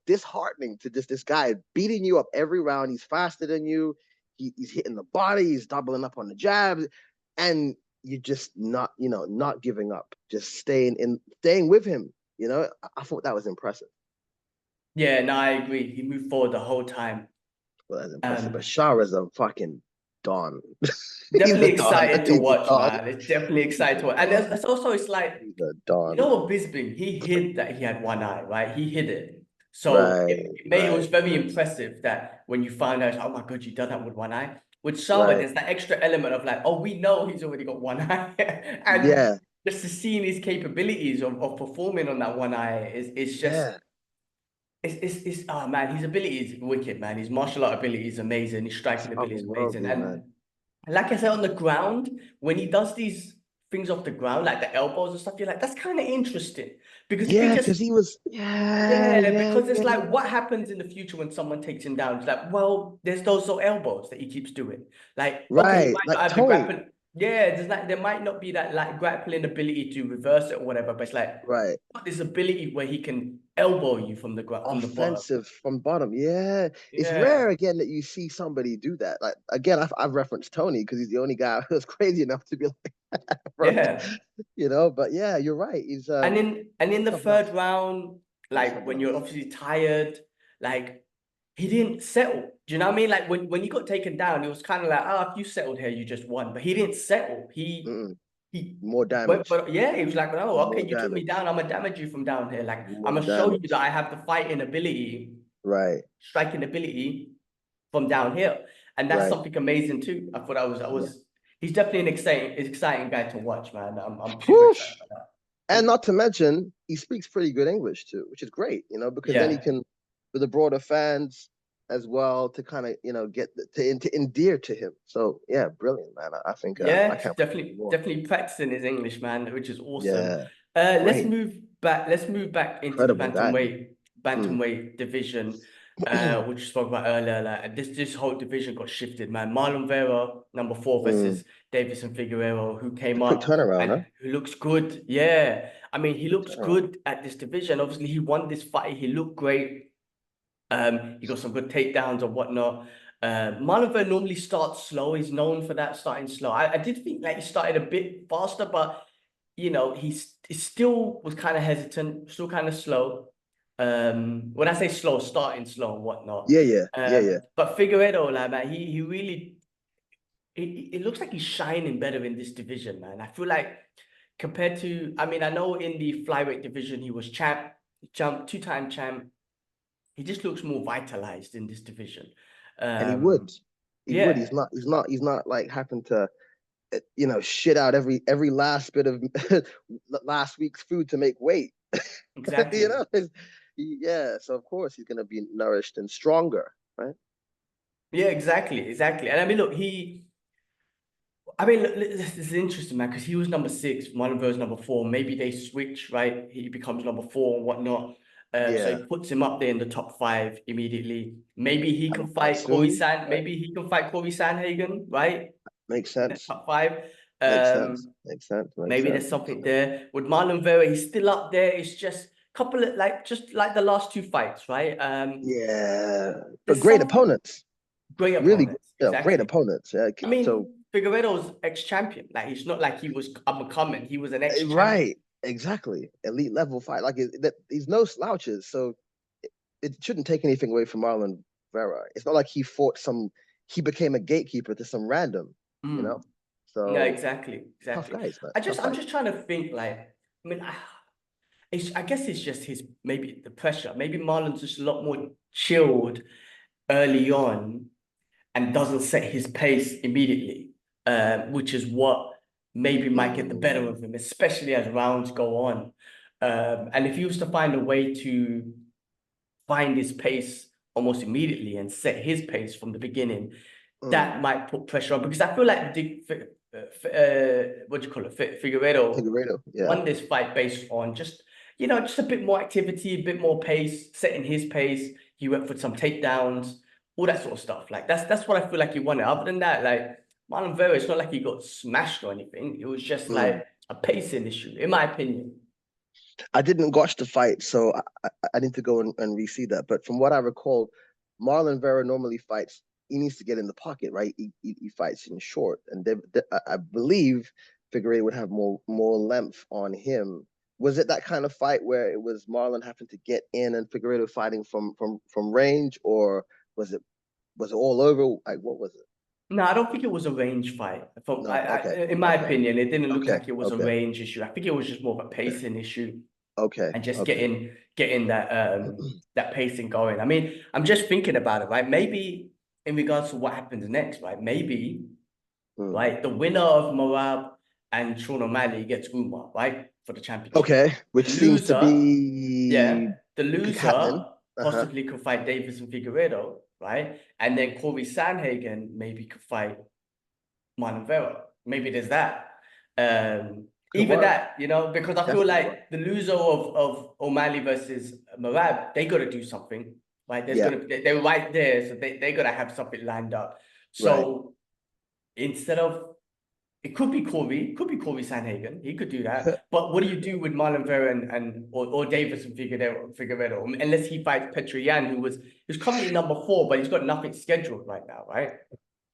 disheartening to just this guy beating you up every round. He's faster than you. He's hitting the body. He's doubling up on the jabs, and you're just not giving up, just staying with him. You know, I thought that was impressive. Yeah, no, I agree. He moved forward the whole time. Well, that's impressive. But Shah is a fucking don. He's Definitely a don. excited to He's a watch, don. man. It's definitely He's excited a to watch. And don. it's also, it's like, He's a you don. know what, Bisping, he hid that he had one eye, right? He hid it. So Right, it was very impressive that when you find out, oh my God, you done that with one eye. With Charlotte, right. there's that extra element of like, oh, we know he's already got one eye. And Yeah, just to see his capabilities of performing on that one eye is just, yeah. it's oh man, his ability is wicked, man. His martial art ability is amazing. His It's striking ability is amazing. otherworldly, man. And like I said, on the ground, when he does these things off the ground, like the elbows and stuff, you're like, that's kind of interesting. Because if he Yeah, just, because he was, because it's like, what happens in the future when someone takes him down? It's like, well, there's those elbows that he keeps doing. Like, okay, he right. might Like not have the Tony, grappling. Yeah, there might not be that like grappling ability to reverse it or whatever, but it's like, right. got this ability where he can elbow you from the from the bottom. Offensive from bottom. Yeah. It's Yeah. rare again that you see somebody do that. Like, again, I've referenced Tony because he's the only guy who's crazy enough to be like, bro, Yeah. but yeah, you're right. He's And in the something else. third round, He's like something when you're else. obviously tired, like he didn't settle. Do you know what I mean? Like when he got taken down, it was kind of like, oh, if you settled here, you just won. But he didn't settle. Mm-mm. He More went, damage. but yeah, he was like, oh, More okay, you took me damage. down. I'm gonna damage you from down here. Like I'm More gonna show you that damage. I have the fighting ability, Right. striking ability from down here, and that's Right. something amazing too. I thought that Yeah. was. He's definitely an exciting guy to watch, man. I'm super excited Whoosh. about that. And not to mention, he speaks pretty good English too, which is great, because then he Yeah. can, for the broader fans as well, to kind of, get to endear to him. So yeah, brilliant, man. I think I Yeah, can't wait to see more. definitely practicing his English, man, which is awesome. Yeah, Let's great, move back. Let's move back into the incredible guy. Mm. bantamweight division, which we spoke about earlier. Like this whole division got shifted, man. Marlon Vera, number 4 versus Davison Figueiredo, who came Quick up turnaround, huh? and who looks good. Yeah, I mean, he Quick looks turnaround. good at this division. Obviously, he won this fight. He looked great. He got some good takedowns and whatnot. Marlon Vera normally starts slow. He's known for that, starting slow. I did think like he started a bit faster, but he still was kind of hesitant, still kind of slow. When I say slow, starting slow and whatnot. Yeah. But Figueiredo, like man, he really it looks like he's shining better in this division, man. I feel like compared to, I mean, I know in the flyweight division he was two-time champ. He just looks more vitalized in this division. And he would. Yeah, He's not like having to, shit out every last bit of last week's food to make weight. exactly. Yeah. So of course he's gonna be nourished and stronger, right? Yeah, exactly. And I mean, look, look, this is interesting, man, because he was number 6, Marlon Vera's number 4. Maybe they switch, right? He becomes number 4 and whatnot. So he puts him up there in the top 5 immediately. Maybe he can fight Cory Soon, right? Maybe he can fight Cory Sandhagen, right? Makes In the sense. top 5. Makes sense. Makes sense. Makes Maybe sense. there's something there. With Marlon Vera, he's still up there. It's just a couple of just like the last 2 fights, right? Yeah, but There's great some opponents. great Really, opponents, great exactly. opponents. Yeah. I So mean, Figueiredo's ex-champion. Like, it's not like he was up and coming. He was an ex-champion. right, exactly. Elite level fight. Like he's no slouches. So it shouldn't take anything away from Marlon Vera. It's not like he became a gatekeeper to some random, you know. So No, exactly, tough exactly. guys, man. I'm Tough fight. just trying to think like, I mean, I guess it's just maybe the pressure. Maybe Marlon's just a lot more chilled early on and doesn't set his pace immediately, which is what maybe might get the better of him, especially as rounds go on. And if he was to find a way to find his pace almost immediately and set his pace from the beginning, that might put pressure on, because I feel like what do you call it? Figueiredo yeah. won this fight based on just a bit more activity, a bit more pace, setting his pace. He went for some takedowns, all that sort of stuff. Like that's what I feel like he wanted. Other than that, like Marlon Vera, it's not like he got smashed or anything. It was just like a pacing issue, in my opinion. I didn't watch the fight, so I need to go and re-see that. But from what I recall, Marlon Vera normally fights. He needs to get in the pocket, right? He fights in short, and I believe Figueiredo would have more length on him. Was it that kind of fight where it was Marlon having to get in and Figueiredo fighting from range, or was it all over? Like, what was it? No, I don't think it was a range fight. No, okay. In my opinion, it didn't look Okay, like it was a okay. range issue. I think it was just more of a pacing issue Okay. and just okay. getting that pacing going. I mean, I'm just thinking about it, right? Maybe in regards to what happens next, right? Maybe right, the winner of Moab and Sean O'Malley gets Umar, right, for the championship. Okay, which The seems to loser, be the loser happening. possibly could fight Davis and Figueiredo, right? And then Cory Sandhagen maybe could fight Marlon Vera. Maybe there's that. Even work. that, because I feel Definitely like work. the loser of O'Malley versus Moab, they got to do something, right? They're right there, so they got to have something lined up. So instead of, it could be Cory Sandhagen. He could do that. But what do you do with Marlon Vera or Davis and Figueiredo? Unless he fights Petroyan, who's currently number 4, but he's got nothing scheduled right now, right?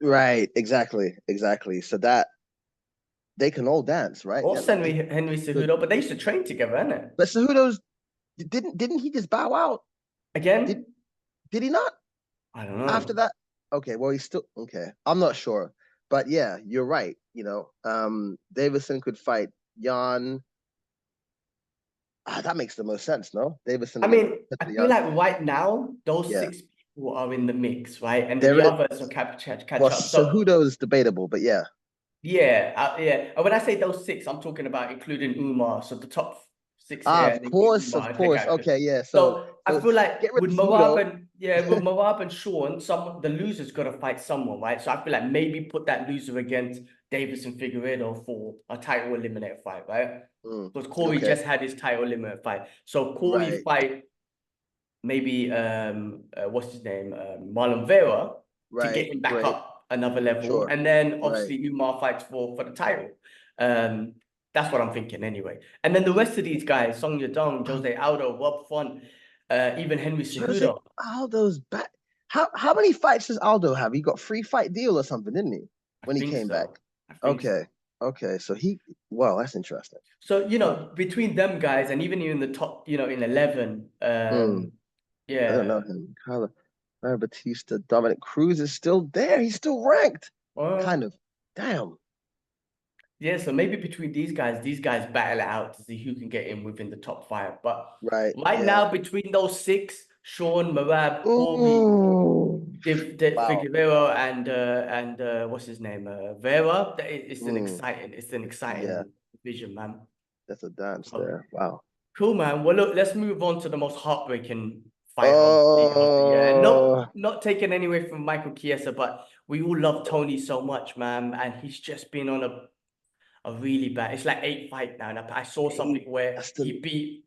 Right, exactly. So that they can all dance, right? Or Yeah, Henry Cejudo, but they used to train together, innit? but Cejudo's didn't he just bow out Again? did he not I don't know. after that? Okay, well he's still okay. I'm not sure, but yeah, you're right. Davison could fight Jan. That makes the most sense, no? Davison. I mean, I feel like right now those 6 people are in the mix, right? And then the others will catch up. So Cejudo is debatable, but yeah. Yeah. And when I say those 6, I'm talking about including Umar. So the top 6 here. Of course. Okay, yeah. So I feel like get rid with of Moab Cejudo. with Moab and Sean, the loser's got to fight someone, right? So I feel like maybe put that loser against Davis and Figueiredo for a title eliminator fight, right? Because Cory just had his title eliminator fight. So Cory fight maybe what's his name, Marlon Vera, to get him back up another level, and then obviously Umar fights for the title. That's what I'm thinking anyway. And then the rest of these guys, Song Yadong, Jose Aldo, Rob Font, even Henry Cejudo. Aldo's back. How many fights does Aldo have? He got 3-fight deal or something, didn't he? When he came back. Okay. So wow, that's interesting. So between them guys and even in the top, in 11, yeah. I don't know him. Carla Batista, Dominic Cruz is still there. He's still ranked. Kind of. Damn. Yeah, so maybe between these guys battle it out to see who can get in within the top 5. But right now, between those 6, Sean, Moab, Cory, Figueiredo, and what's his name, Vera. It's an exciting division, man. That's a dance there. Wow. Cool, man. Well, look, let's move on to the most heartbreaking fight of the year. Not taking anyway from Michael Chiesa, but we all love Tony so much, man, and he's just been on a really bad. It's like 8 fights now. And I saw something where he beat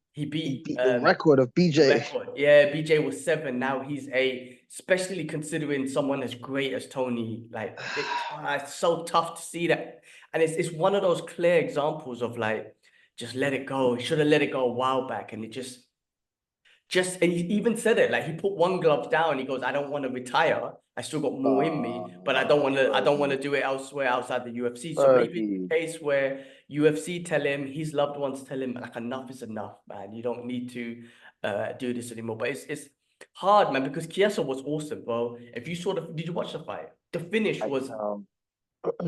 the record of BJ. Yeah, BJ was 7. Now he's 8. Especially considering someone as great as Tony. Like it's so tough to see that, and it's one of those clear examples of like, just let it go. He should have let it go a while back, and it just and he even said it, like he put one glove down. He goes, I don't want to retire. I still got more in me, but I don't want to do it elsewhere outside the UFC. So maybe it's a case where UFC tell him, his loved ones tell him, like, enough is enough, man. You don't need to do this anymore. But it's hard, man, because Chiesa was awesome, bro. If you saw did you watch the fight? The finish was,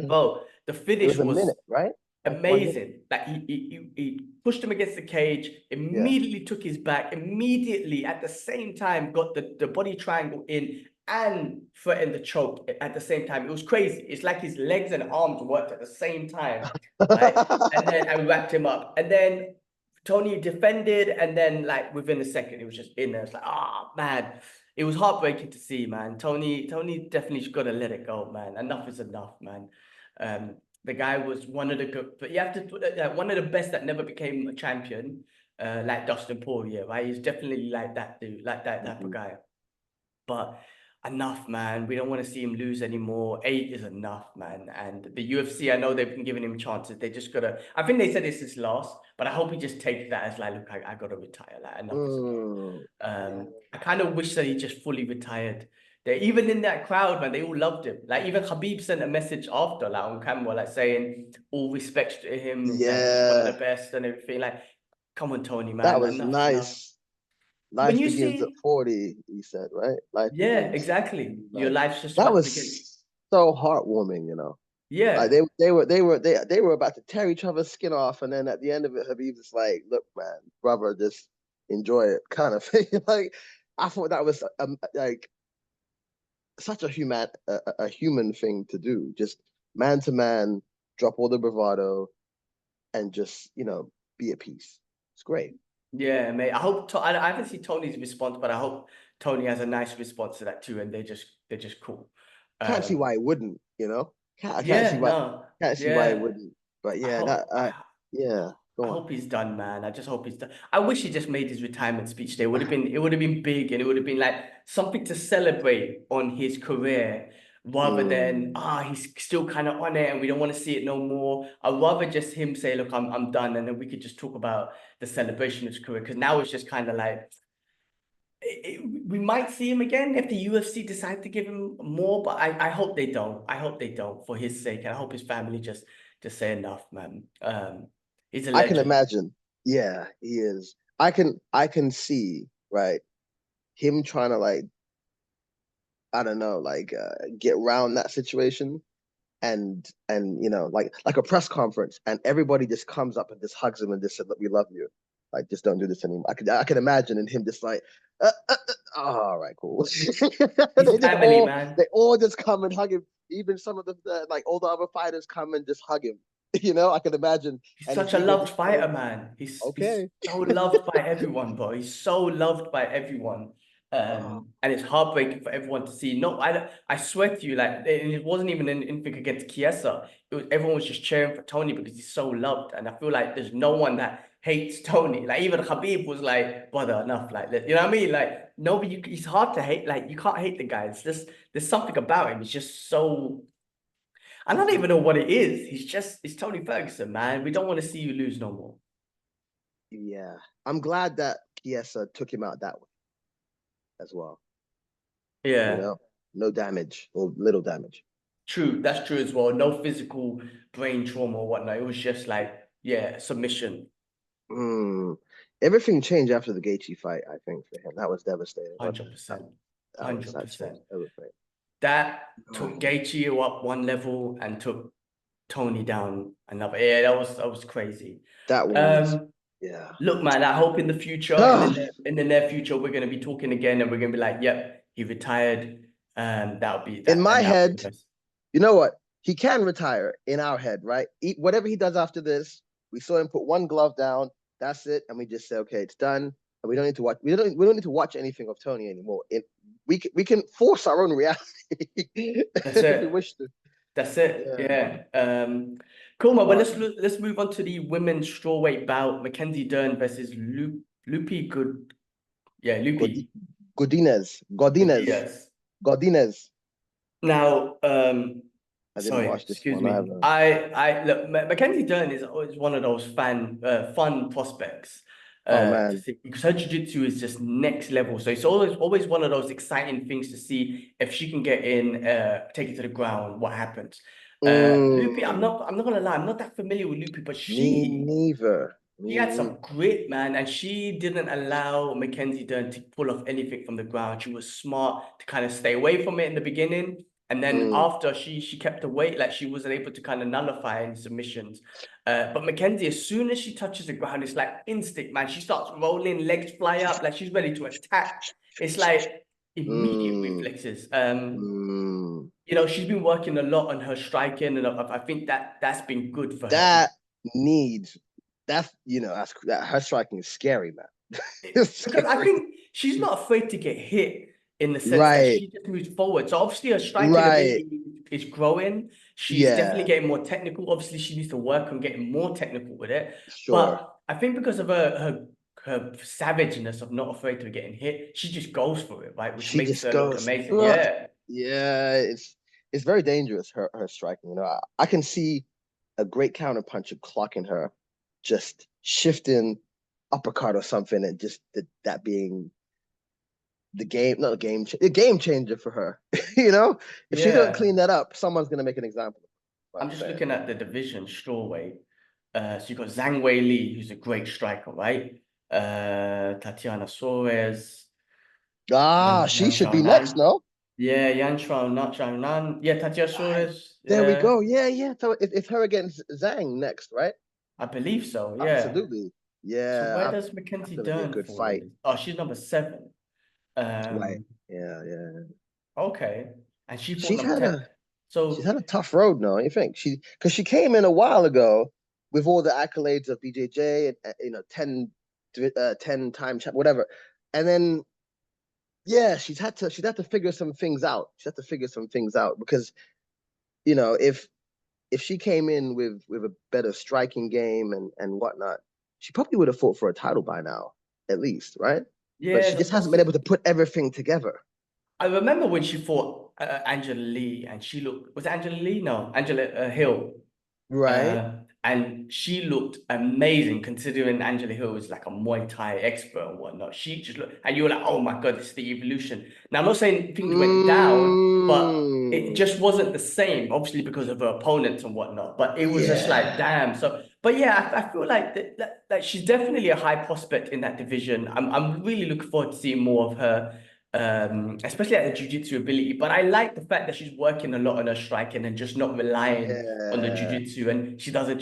bro, The It finish was a was minute, right? Like 1 minute. amazing. Like he pushed him against the cage, immediately took his back, immediately at the same time got the body triangle in and threatened the choke at the same time. It was crazy. It's like his legs and arms worked at the same time, right? And then I wrapped him up. And then Tony defended, and then like within a second, it was just in there. It's like, oh man. It was heartbreaking to see, man. Tony definitely got to let it go, man. Enough is enough, man. The guy was one of the good, but you have to put one of the best that never became a champion, like Dustin Poirier, right? He's definitely like that dude, like that type of guy. But enough, man. We don't want to see him lose anymore. 8 is enough, man. And the UFC, I know they've been giving him chances. They just gotta. I think they said this is last, but I hope he just takes that as like, look, I gotta retire. Like enough is enough. I kind of wish that he just fully retired. They even in that crowd, man, they all loved him. Like even Khabib sent a message after, like on camera, like saying all respect to him, like he's one of the best and everything. Like, come on, Tony, man, That was enough's enough. nice. When Life you begins at see, 40, he said, right? Life yeah, begins. exactly. Your Like, life's just that about to begin. was so heartwarming, you know. Yeah, Like they were about to tear each other's skin off, and then at the end of it, Habib was like, "Look, man, brother, just enjoy it," kind of thing. Like, I thought that was like such a human thing to do, just man to man, drop all the bravado, and just be at peace. It's great. yeah, mate. I hope I haven't seen Tony's response, but I hope Tony has a nice response to that too, and they're just cool. Can't see why it wouldn't, you know. I can't see Yeah, why no, can't see why it yeah. wouldn't. But I yeah, hope yeah, go I on. hope he's done, man. I just hope he's done. I wish he just made his retirement speech there. It would have been big, and it would have been like something to celebrate on his career rather than he's still kind of on it and we don't want to see it no more. I'd rather just him say, look, I'm done, and then we could just talk about the celebration of his career, because now it's just kind of like we might see him again if the UFC decide to give him more, but I hope they don't. I hope they don't for his sake, and I hope his family just say enough, man. He's a I can legend. imagine. Yeah, he is. I can see, right, him trying to like, I don't know, like get around that situation and like a press conference and everybody just comes up and just hugs him and just said, "Look, we love you. Like, just don't do this anymore." I can imagine and him just like, all right, cool. He's they family, man. all just come and hug him. Even some of the like all the other fighters come and just hug him. I can imagine. He's And such it's a even loved just like, fighter, man. He's okay. so loved by everyone, bro. He's so loved by everyone. And it's heartbreaking for everyone to see. No, I swear to you, like it wasn't even anything against Chiesa. Everyone was just cheering for Tony because he's so loved. And I feel like there's no one that hates Tony. Like even Khabib was like, brother, enough. Like, you know what I mean? Like nobody, he's hard to hate. Like you can't hate the guy. It's just there's something about him. It's just so. I don't even know what it is. It's Tony Ferguson, man. We don't want to see you lose no more. Yeah, I'm glad that Chiesa took him out that way as well. Yeah, No damage or little damage. true. That's true as well. No physical brain trauma or whatnot. It was just like, yeah, submission. Everything changed after the Gaethje fight. I think for him that was devastating. 100%. That 100%. changed everything. That took Gaethje up one level and took Tony down another. Yeah, that was crazy. That was yeah. Look, man, I hope in the future, in the near future, we're gonna be talking again and we're gonna be like, yep, he retired. That'll be that. In my head, best. you know what? He can retire in our head, right? Whatever he does after this, we saw him put one glove down. That's it, and we just say, okay, it's done, and we don't need to watch. We don't need to watch anything of Tony anymore. We can force our own reality. That's it. If we wish to. That's it. Yeah. Cool, man. Well, let's move on to the women's strawweight bout. Mackenzie Dern versus Lupi Good. Yeah, Lupi. Godinez. Now, I didn't watch this excuse one me. either. I look, Mackenzie Dern is always one of those fun prospects. Oh man, to see, because her jiu-jitsu is just next level. So it's always one of those exciting things to see if she can get in, take it to the ground, what happens. Lupi, I'm not gonna lie, I'm not that familiar with Lupi, but me neither. she had some grit, man, and she didn't allow Mackenzie Dern to pull off anything from the ground. She was smart to kind of stay away from it in the beginning, And then after she kept the weight, like she wasn't able to kind of nullify any submissions. But Mackenzie, as soon as she touches the ground, it's like instinct, man. She starts rolling, legs fly up, like she's ready to attack. It's like immediate reflexes. You know, she's been working a lot on her striking, and I think that's been good for her. That needs that's her striking is scary, man. Because I think she's not afraid to get hit in the sense that she just moves forward. So obviously her striking ability is growing. She's definitely getting more technical. Obviously, she needs to work on getting more technical with it. But I think because of her savageness of not afraid to getting hit, she just goes for it, right? Which makes her look amazing. Yeah, it's very dangerous, her striking. You know, I can see a great counterpuncher clocking her, just shifting uppercut or something, and just that being the game changer for her. You know, if she doesn't clean that up, someone's gonna make an example. I'm just looking at the division strawweight. So you've got Zhang Weili, who's a great striker, right? Tatiana Suarez. She should be next, no? Yeah, Yan Xiaonan. Yeah, Tatiana Suarez. There we go. Yeah. So it's her against Zhang next, right? I believe so. Yeah, absolutely. Yeah. So where does Mackenzie Dern good fall fight? in? Oh, she's number 7. Right. Yeah. Okay, and she fought She's number 10. She's had a tough road, no? You think because she came in a while ago with all the accolades of BJJ and 10-time champ, whatever, and then she's had to figure some things out. She had to figure some things out because if she came in with a better striking game and whatnot, she probably would have fought for a title by now, at least, right? Yeah, but she just hasn't been able to put everything together. I remember when she fought Angela Lee, and was it Angela Lee? No, Angela Hill. Right. And she looked amazing considering Angela Hill is like a Muay Thai expert and whatnot. She just looked, and you were like, oh my God, this is the evolution. Now, I'm not saying things went down, but it just wasn't the same, obviously because of her opponents and whatnot. But it was just like, damn. So, but yeah, I feel like that she's definitely a high prospect in that division. I'm really looking forward to seeing more of her. Especially at the jiu-jitsu ability, but I like the fact that she's working a lot on her striking and just not relying on the jiu-jitsu, and she doesn't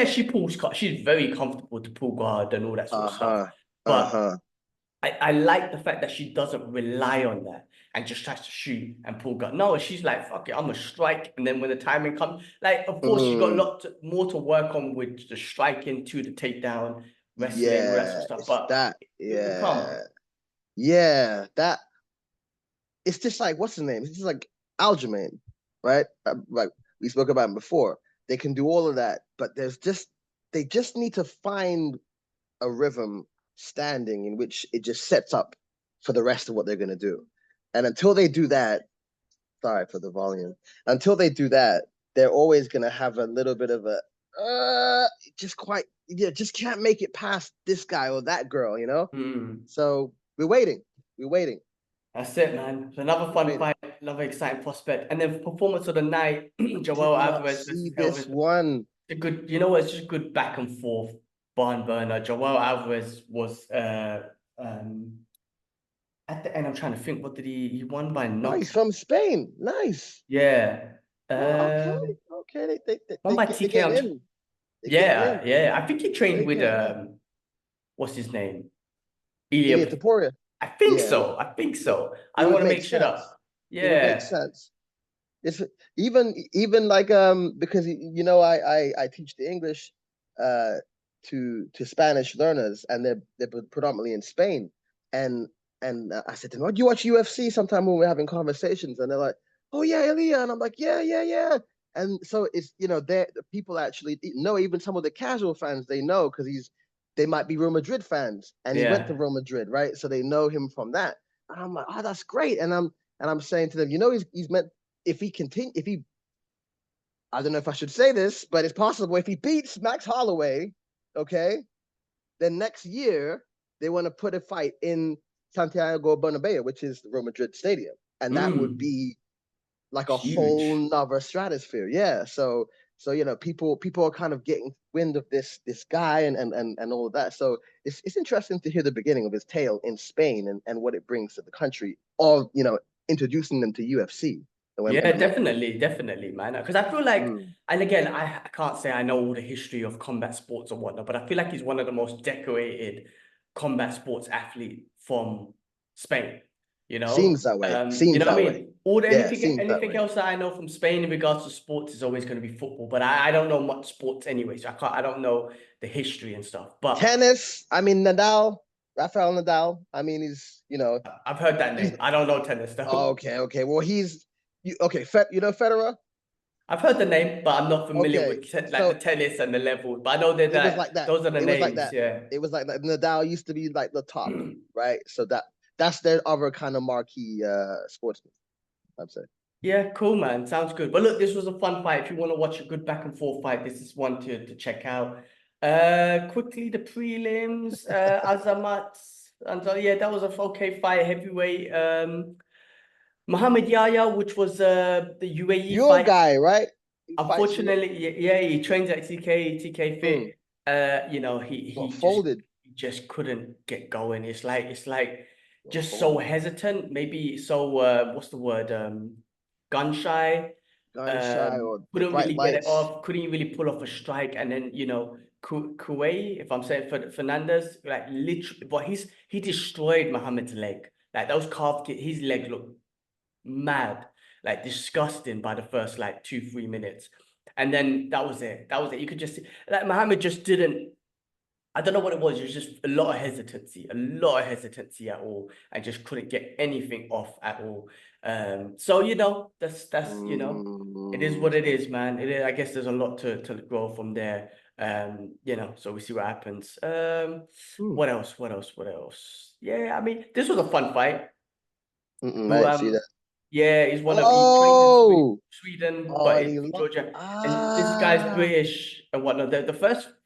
she pulls, she's very comfortable to pull guard and all that sort of stuff, but I like the fact that she doesn't rely on that and just tries to shoot and pull guard. No, she's like, fuck it, I'm gonna strike, and then when the timing comes, like, of course she's got a lot more to work on with the striking to the takedown, wrestling, all that sort of stuff, but it will come. Yeah, that it's just like, what's his name? It's just like Aljamain, right? Like we spoke about him before. They can do all of that, but they just need to find a rhythm standing in which it just sets up for the rest of what they're going to do. And until they do that, sorry for the volume, until they do that, they're always going to have a little bit of a, just can't make it past this guy or that girl, So we're waiting. That's it, man. It's another fun fight, another exciting prospect. And then performance of the night, Joel Alvarez versus this one. A good, it's just a good back and forth barn burner. Joel Alvarez was at the end, I'm trying to think, what did he won by knockout? He's from Spain. Nice. Yeah. Okay. They won by TK. Yeah. I think he trained with what's his name? Ilia Topuria. I think so. I don't want to make shit up. Yeah. It makes sense. It's even like because I teach the English to Spanish learners, and they're predominantly in Spain, and I said to them, "Oh, do you watch UFC?" Sometime when we're having conversations, and they're like, "Oh yeah, Elia," and I'm like, "Yeah." And so it's the people actually know, even some of the casual fans, they know because they might be Real Madrid fans, and he went to Real Madrid, right? So they know him from that. And I'm like, oh, that's great. And I'm saying to them, he's meant, I don't know if I should say this, but it's possible if he beats Max Holloway, okay, then next year they want to put a fight in Santiago Bernabeu, which is the Real Madrid stadium, and that would be like a whole nother stratosphere. Yeah. So people are kind of getting wind of this guy and all of that. So it's interesting to hear the beginning of his tale in Spain and what it brings to the country of introducing them to UFC. Yeah, definitely, man. Because I feel like, Mm. and again, I can't say I know all the history of combat sports or whatnot, but I feel like he's one of the most decorated combat sports athlete from Spain. You know, Seems that way. you Seems know what I that way. mean? All the, Yeah, seems that anything way. else that I know from Spain in regards to sports is always going to be football, but I don't know much sports anyway, so I don't know the history and stuff. But Tennis, I mean, Nadal, Rafael Nadal. I mean, he's, I've heard that he's name. I don't know tennis though. okay. Well, you know Federer? I've heard the name, but I'm not familiar Okay, with like the so tennis and the level. But I know that it was like that. those are the It was like names. that. Yeah. It was like that. Nadal used to be like the top, right? So that's their other kind of marquee sportsman, I'd say. Yeah, cool, man. Sounds good. But look, this was a fun fight. If you want to watch a good back and forth fight, this is one to check out. Quickly the prelims. Azamat and yeah, that was a okay fight. Heavyweight. Muhammad Yahya, which was the UAE Your fight. guy, right? He fights in Unfortunately, yeah, he trains at TK Mm. Fit. You know, got he folded. just couldn't get going. It's like Got just so folded. hesitant, maybe so what's the word? Gun shy. Gun shy or the Couldn't bright really get it lights. off, couldn't really pull off a strike, and then Kuwait, if I'm saying Fernandez, like literally, but he destroyed Muhammad's leg. Like those his leg looked mad, like disgusting by the first like 2-3 minutes, and then that was it. You could just see, like Muhammad just didn't. I don't know what it was. It was just a lot of hesitancy at all, and just couldn't get anything off at all. So that's it is what it Mm. is, man. It is, I guess there's a lot to grow from there. So we see what happens. Mm. What else? Yeah, I mean, this was a fun fight. I Who didn't see that. Yeah, he trains in Oh, Sweden, oh, but and he in lost. Georgia. And this guy's Ah, British and whatnot. The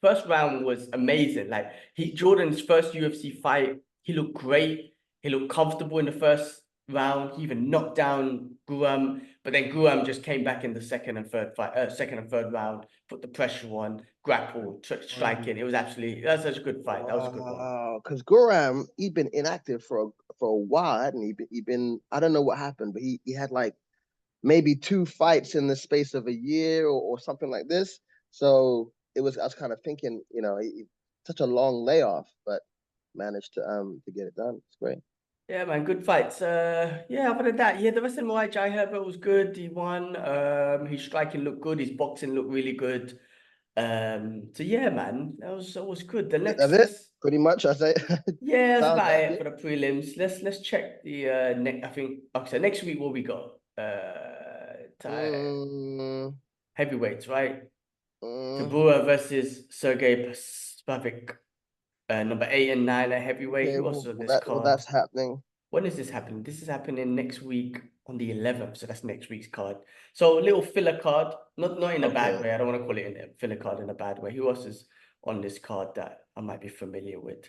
first round was amazing. Like Jordan's first UFC fight, he looked great. He looked comfortable in the first round. He even knocked down Guam, but then Guam just came back in the second and third round, put the pressure on, grappled, striking. That's such a good fight. That was a good one. wow. Because Guram, he'd been inactive for a while, hadn't he? He been I don't know what happened, but he had like maybe 2 fights in the space of a year or something like this. So I was kind of thinking, such a long layoff, but managed to get it done. It's great. Yeah, man, good fights. Yeah, other than that, yeah, the rest of my Jai Herbert was good. He won. His striking looked good. His boxing looked really good. So yeah, man, that was good. The That's next, it, let's pretty much. I say. yeah, that's Sounds about like it it. for the prelims. Let's check the next. I think okay, so next week what we got? Mm, Heavyweights, right? mm, Tabua versus Sergey Spavik, number 8 and 9 at heavyweight. okay, Who else is on this well, card? that's happening. When is this happening? This is happening next week on the 11th. So that's next week's card. So a little filler card, not in a bad Okay. way. I don't want to call it a filler card in a bad way. Who else is on this card that I might be familiar with?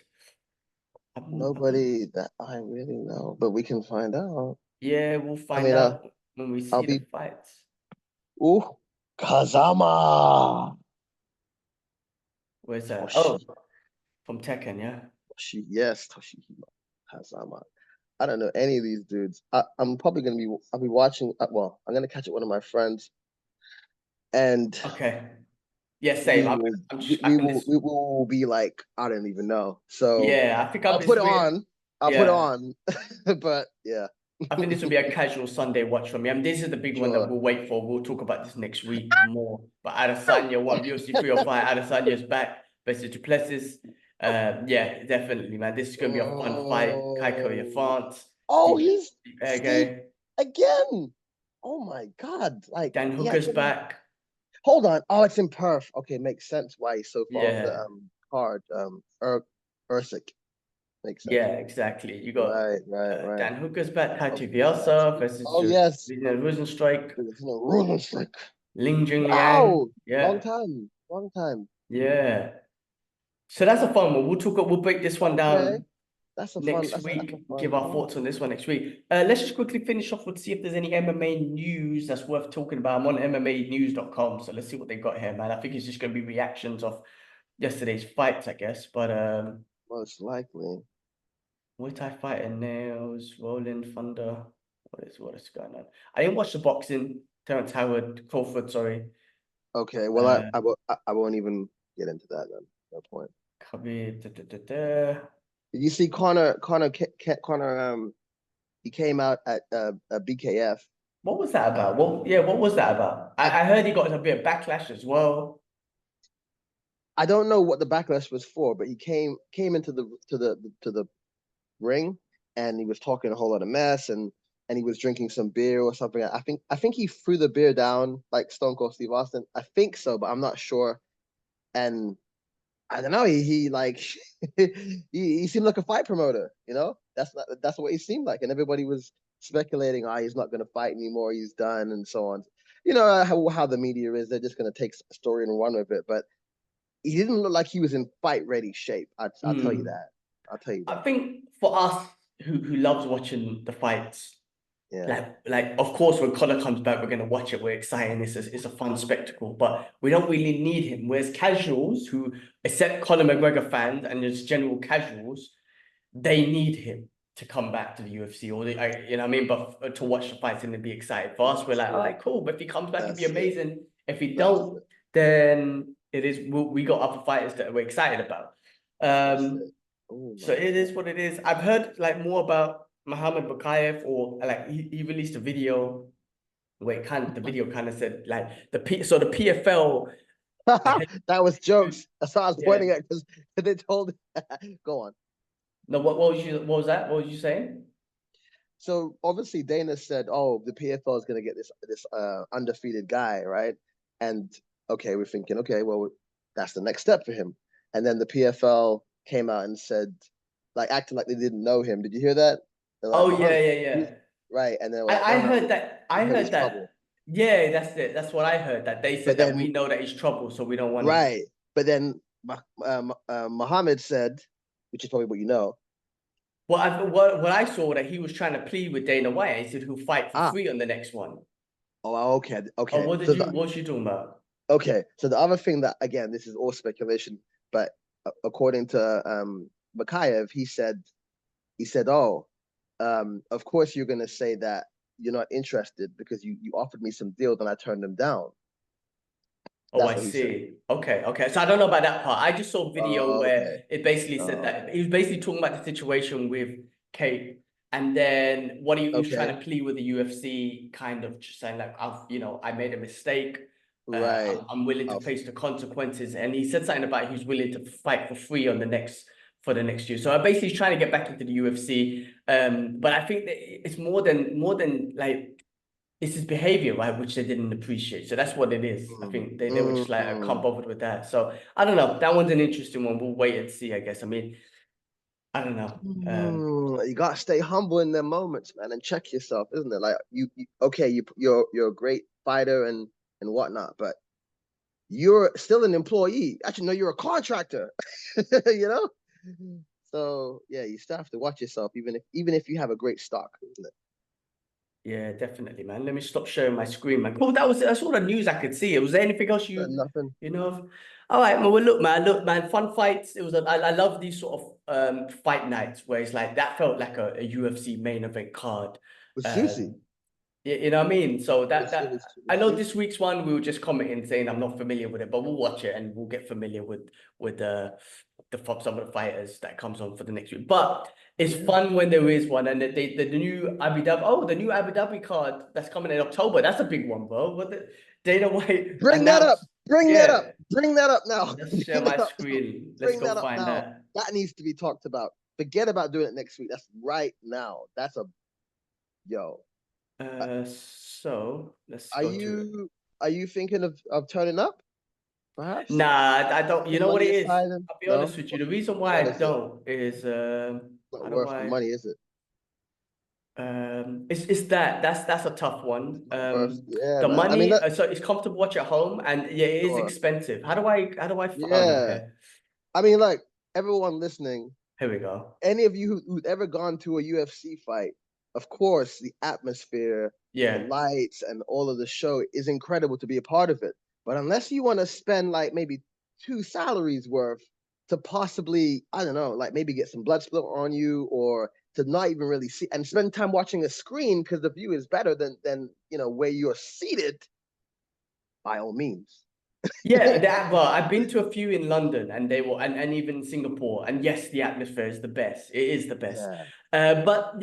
Nobody that I really know, but we can find out. Yeah, we'll I find mean, out when we I'll see the be fights. Kazama. Where's that? Oh, Toshi, from Tekken, yeah. yes, Toshihiro Kazama. I don't know any of these dudes. I'm probably I'll be watching. Well, I'm gonna catch it one of my friends, and Okay. Yeah, we same. will I can listen. we will be like, I don't even know. So Yeah, I think I'll put it on. I'll put it Yeah. on. But yeah, I think this will be a casual Sunday watch for me. I mean, this is the big one that sure. we'll wait for. We'll talk about this next week more. But Adesanya won UFC 305. Adesanya's back versus Duplessis. Yeah, definitely, man. This is gonna be a fun fight. Kaiko Yafant, Oh, Steve he's Steve Ege, again. Oh my God! Like Dan he had Hooker's been. back. Hold on. Oh, it's in Perth. Okay, makes sense why he's so far off the Yeah, card. Ursik makes sense. yeah, exactly. You got Right. Dan Hooker's back. Oh, Kaito Bielsa versus oh yes. Rosenstrike. There's no Rosenstrick. Ling Jungliang. Wow, Yeah, long time. yeah. So that's a fun one. We'll break this one Okay, down that's a fun. next That's a week. fun Give our one. thoughts on this one next week. Let's just quickly finish off with see if there's any MMA news that's worth talking about. I'm on MMAnews.com, so let's see what they got here, man. I think it's just going to be reactions of yesterday's fights, I guess. But Most likely. Muay Thai fighting nails, Rolling Thunder. What is going on? I didn't watch the boxing. Terrence Crawford, sorry. Okay, well, I won't even get into that then. No point. Khabib, Did you see Connor? He came out at BKF. What was that about? What was that about? I heard he got a bit of backlash as well. I don't know what the backlash was for, but he came into the ring and he was talking a whole lot of mess and he was drinking some beer or something. I think he threw the beer down like Stone Cold Steve Austin. I think so, but I'm not sure. And I don't know. He like he seemed like a fight promoter. You know, that's what he seemed like, and everybody was speculating, he's not going to fight anymore. He's done, and so on. You know how the media is. They're just going to take a story and run with it. But he didn't look like he was in fight ready shape. I'll tell you that. I'll tell you that. I think for us who loves watching the fights, yeah, like of course when Conor comes back, we're gonna watch it. We're excited. It's a fun spectacle, but we don't really need him. Whereas casuals who, except Conor McGregor fans and just general casuals, they need him to come back to the UFC, or you know what I mean. But to watch the fights and to be excited. For us, we're like, all right, cool. But if he comes back, it'd be amazing. If he don't, then it is. We got other fighters that we're excited about. So it is what it is. I've heard like more about Muhammad Bakayev, or like he released a video where the video kind of said like the PFL. that was jokes. That's what I was Yeah. pointing at because they told. Go on. No, what was that? What was you saying? So obviously Dana said, "Oh, the PFL is going to get this undefeated guy, right?" And okay, we're thinking, okay, well, that's the next step for him. And then the PFL came out and said, like, acting like they didn't know him. Did you hear that? Like, Oh yeah. Right. And then I heard that. I heard that. Trouble. Yeah, that's it. That's what I heard. That they said that we know that he's trouble, so we don't want right. But then Muhammad said, which is probably what you know. Well, what I saw that he was trying to plead with Dana White. He said he'll fight for free on the next one. Oh, okay. Oh, what was you talking about? Okay, so the other thing that, again, this is all speculation, but according to Bakayev, he said, "Oh, of course you're gonna say that you're not interested because you offered me some deals and I turned them down." Oh, I see. Okay. So I don't know about that part. I just saw a video where it basically said that he was basically talking about the situation with Kate, and then what he was trying to plead with the UFC, kind of just saying like, I made a mistake. Right. I'm willing to face the consequences, and he said something about he's willing to fight for free on the next year. So basically, he's trying to get back into the UFC. But I think that it's more than like. It's his behavior, right, which they didn't appreciate. So that's what it is. I think they were just like, I can't bother with that. So I don't know. That one's an interesting one. We'll wait and see, I guess. I mean, I don't know. You gotta stay humble in them moments, man, and check yourself, isn't it? Like you're a great fighter and whatnot, but you're still an employee. Actually, no, you're a contractor. You know? So yeah, you still have to watch yourself, even if you have a great stock, isn't it? Yeah, definitely, man. Let me stop sharing my screen, man. Cool, that's all the news I could see. Was there anything else Nothing. you know of? All right, well, look, man, fun fights. It was I love these sort of fight nights where it's like that felt like a UFC main event card. It was juicy. You know what I mean? So I know juicy. this week's one we were just commenting saying I'm not familiar with it, but we'll watch it and we'll get familiar with some of the fighters that comes on for the next week. But it's fun when there is one, and the new Abu Dhabi card that's coming in October. That's a big one, bro. Dana White Bring that up. Bring that up now. Let's share my screen. Let's go find that. That needs to be talked about. Forget about doing it next week. That's right now. That's so let's are you thinking of turning up? Perhaps? Nah, I don't. You know what it is? I'll be honest with you. The reason why I don't is not worth the money, is it? It's that's a tough one. The money. So it's comfortable to watch at home, and yeah, it is expensive. How do I? I mean, like everyone listening. Here we go. Any of you who's ever gone to a UFC fight, of course, the atmosphere, the lights, and all of the show is incredible to be a part of it. But unless you want to spend like maybe 2 salaries worth, to possibly, I don't know, like maybe get some blood split on you, or to not even really see and spend time watching a screen because the view is better than where you're seated, by all means. Yeah, well, I've been to a few in London, and they were, and even Singapore, and yes, the atmosphere is the best. It is the best. But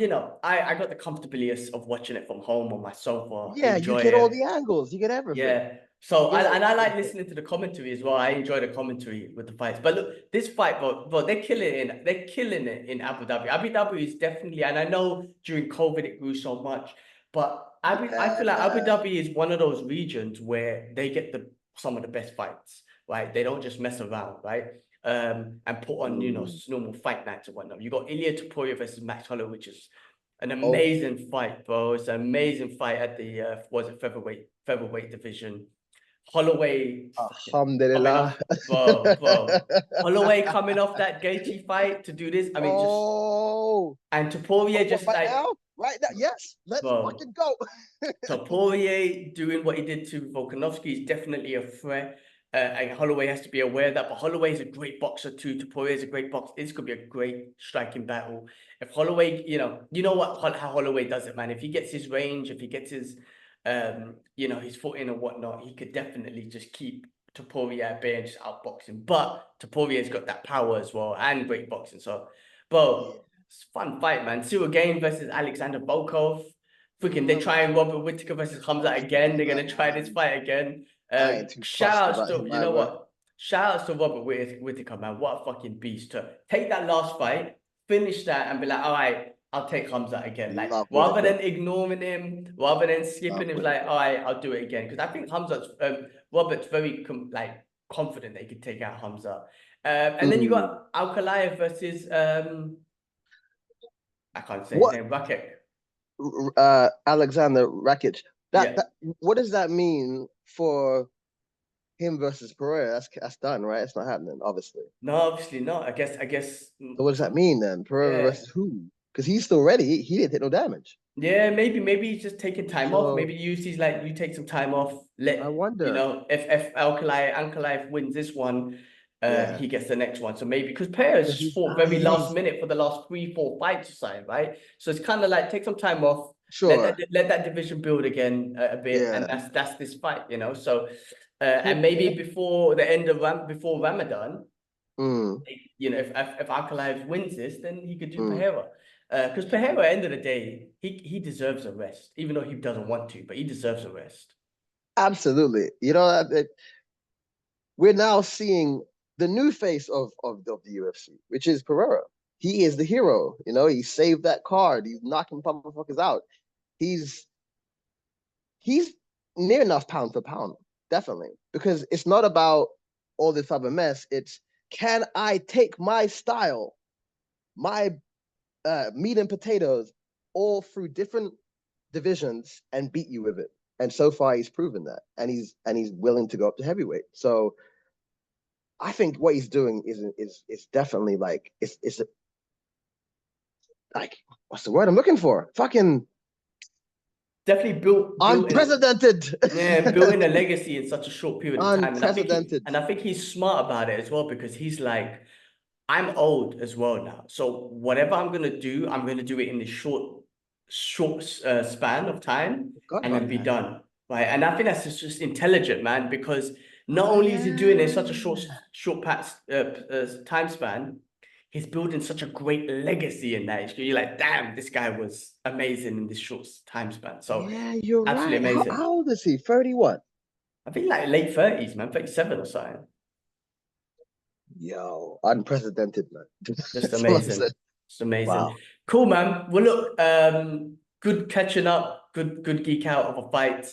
I got the comfortability of watching it from home on my sofa, Yeah, you enjoy get all it. the angles, you get everything. Yeah. So You get I like everything. listening to the commentary as well. I enjoy the commentary with the fights. But look, this fight, bro, they're killing it in Abu Dhabi. Abu Dhabi is definitely, and I know during COVID it grew so much, but I feel like Abu Yeah. Dhabi is one of those regions where they get some of the best fights, right? They don't just mess around, right? And put on, normal fight nights and whatnot. You got Ilia Topuria versus Max Holloway, which is an Oh, amazing fight, bro. It's an amazing fight at the was it featherweight division. Holloway coming alhamdulillah. off, bro. Holloway coming off that Gaethje fight to do this. I mean, just Oh, and Topuria what, just right like, now? Right now? Yes, let's bro. fucking go. Topuria doing what he did to Volkanovski is definitely a threat. And Holloway has to be aware of that. But Holloway is a great boxer too. Topuria is a great boxer. This could be a great striking battle. If Holloway, you know how Holloway does it, man. If he gets his range, if he gets his, his foot in and whatnot, he could definitely just keep Topuria at bay and just outbox him. But Topuria's got that power as well and great boxing. So, bro, it's a fun fight, man. Cyril Gane versus Alexander Volkov. Freaking, they're trying Robert Whittaker versus Hamza again. They're gonna try this fight again. I ain't too Shout fussed outs about to him you know either. what? Shout outs to Robert Whittaker, man. What a fucking beast! To take that last fight, finish that, and be like, all right, I'll take Hamza again. Like Love rather Whittaker. than ignoring him, rather than skipping Love him, like, Whittaker. all right, I'll do it again. Because I think Robert's very confident that he could take out Hamza. And then you got Alkalaev versus I can't say his What? name, Rakic. Alexander Rakic. Yeah. What does that mean for him versus Pereira? That's done, right? It's not happening, obviously. No, obviously not. I guess. So what does that mean then? Pereira Yeah. versus who? Because he's still ready. He didn't hit no damage. Yeah, maybe he's just taking time off. Maybe he's like, you take some time off. I wonder. If Ankalaev wins this one, Yeah. he gets the next one. So maybe because Perez just fought very last minute for the last 3-4 fights or something, right? So it's kind of like take some time off. Sure. Let that division build again a bit, Yeah. and that's this fight, So and maybe before the end of before Ramadan, if Ankalaev wins this, then he could do Pereira. Because Pereira, at the end of the day, he deserves a rest, even though he doesn't want to, but he deserves a rest. Absolutely. We're now seeing the new face of the UFC, which is Pereira. He is the hero. He saved that card. He's knocking motherfuckers out. He's near enough pound for pound, definitely. Because it's not about all this other mess. It's, can I take my style, my meat and potatoes, all through different divisions and beat you with it? And so far, he's proven that, and he's willing to go up to heavyweight. So I think what he's doing is definitely like it's like, what's the word I'm looking for? Fucking definitely built unprecedented. Building a legacy in such a short period of time. Unprecedented. And I think he's smart about it as well, because he's like, I'm old as well now. So whatever I'm gonna do it in this short span of time, and then be done. Right. And I think that's just intelligent, man, because not only is he doing it in such a short time span, he's building such a great legacy in that. You're like, damn, this guy was amazing in this short time span. So yeah, you're absolutely right. amazing. How old is he? 31. I think like late 30s, man, 37 or something. Yo, unprecedented, man. Just amazing. Just amazing. Wow. Cool, man. Well, look, good catching up. Good geek out of a fight.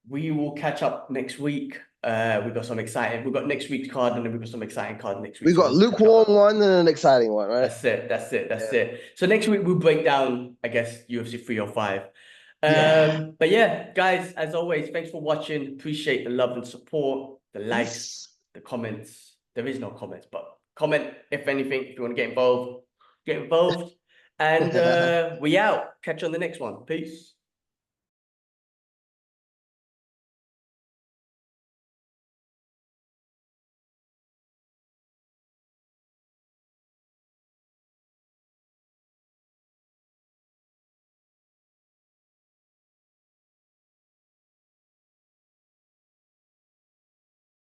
We will catch up next week. We've got next week's card, and then we've got some exciting cards next week. We got lukewarm one and an exciting one, right? That's it. So next week we'll break down, I guess, UFC 305. But yeah, guys, as always, thanks for watching. Appreciate the love and support, the likes, the comments. There is no comments, but comment if anything. If you want to get involved, get involved. And we out. Catch you on the next one. Peace.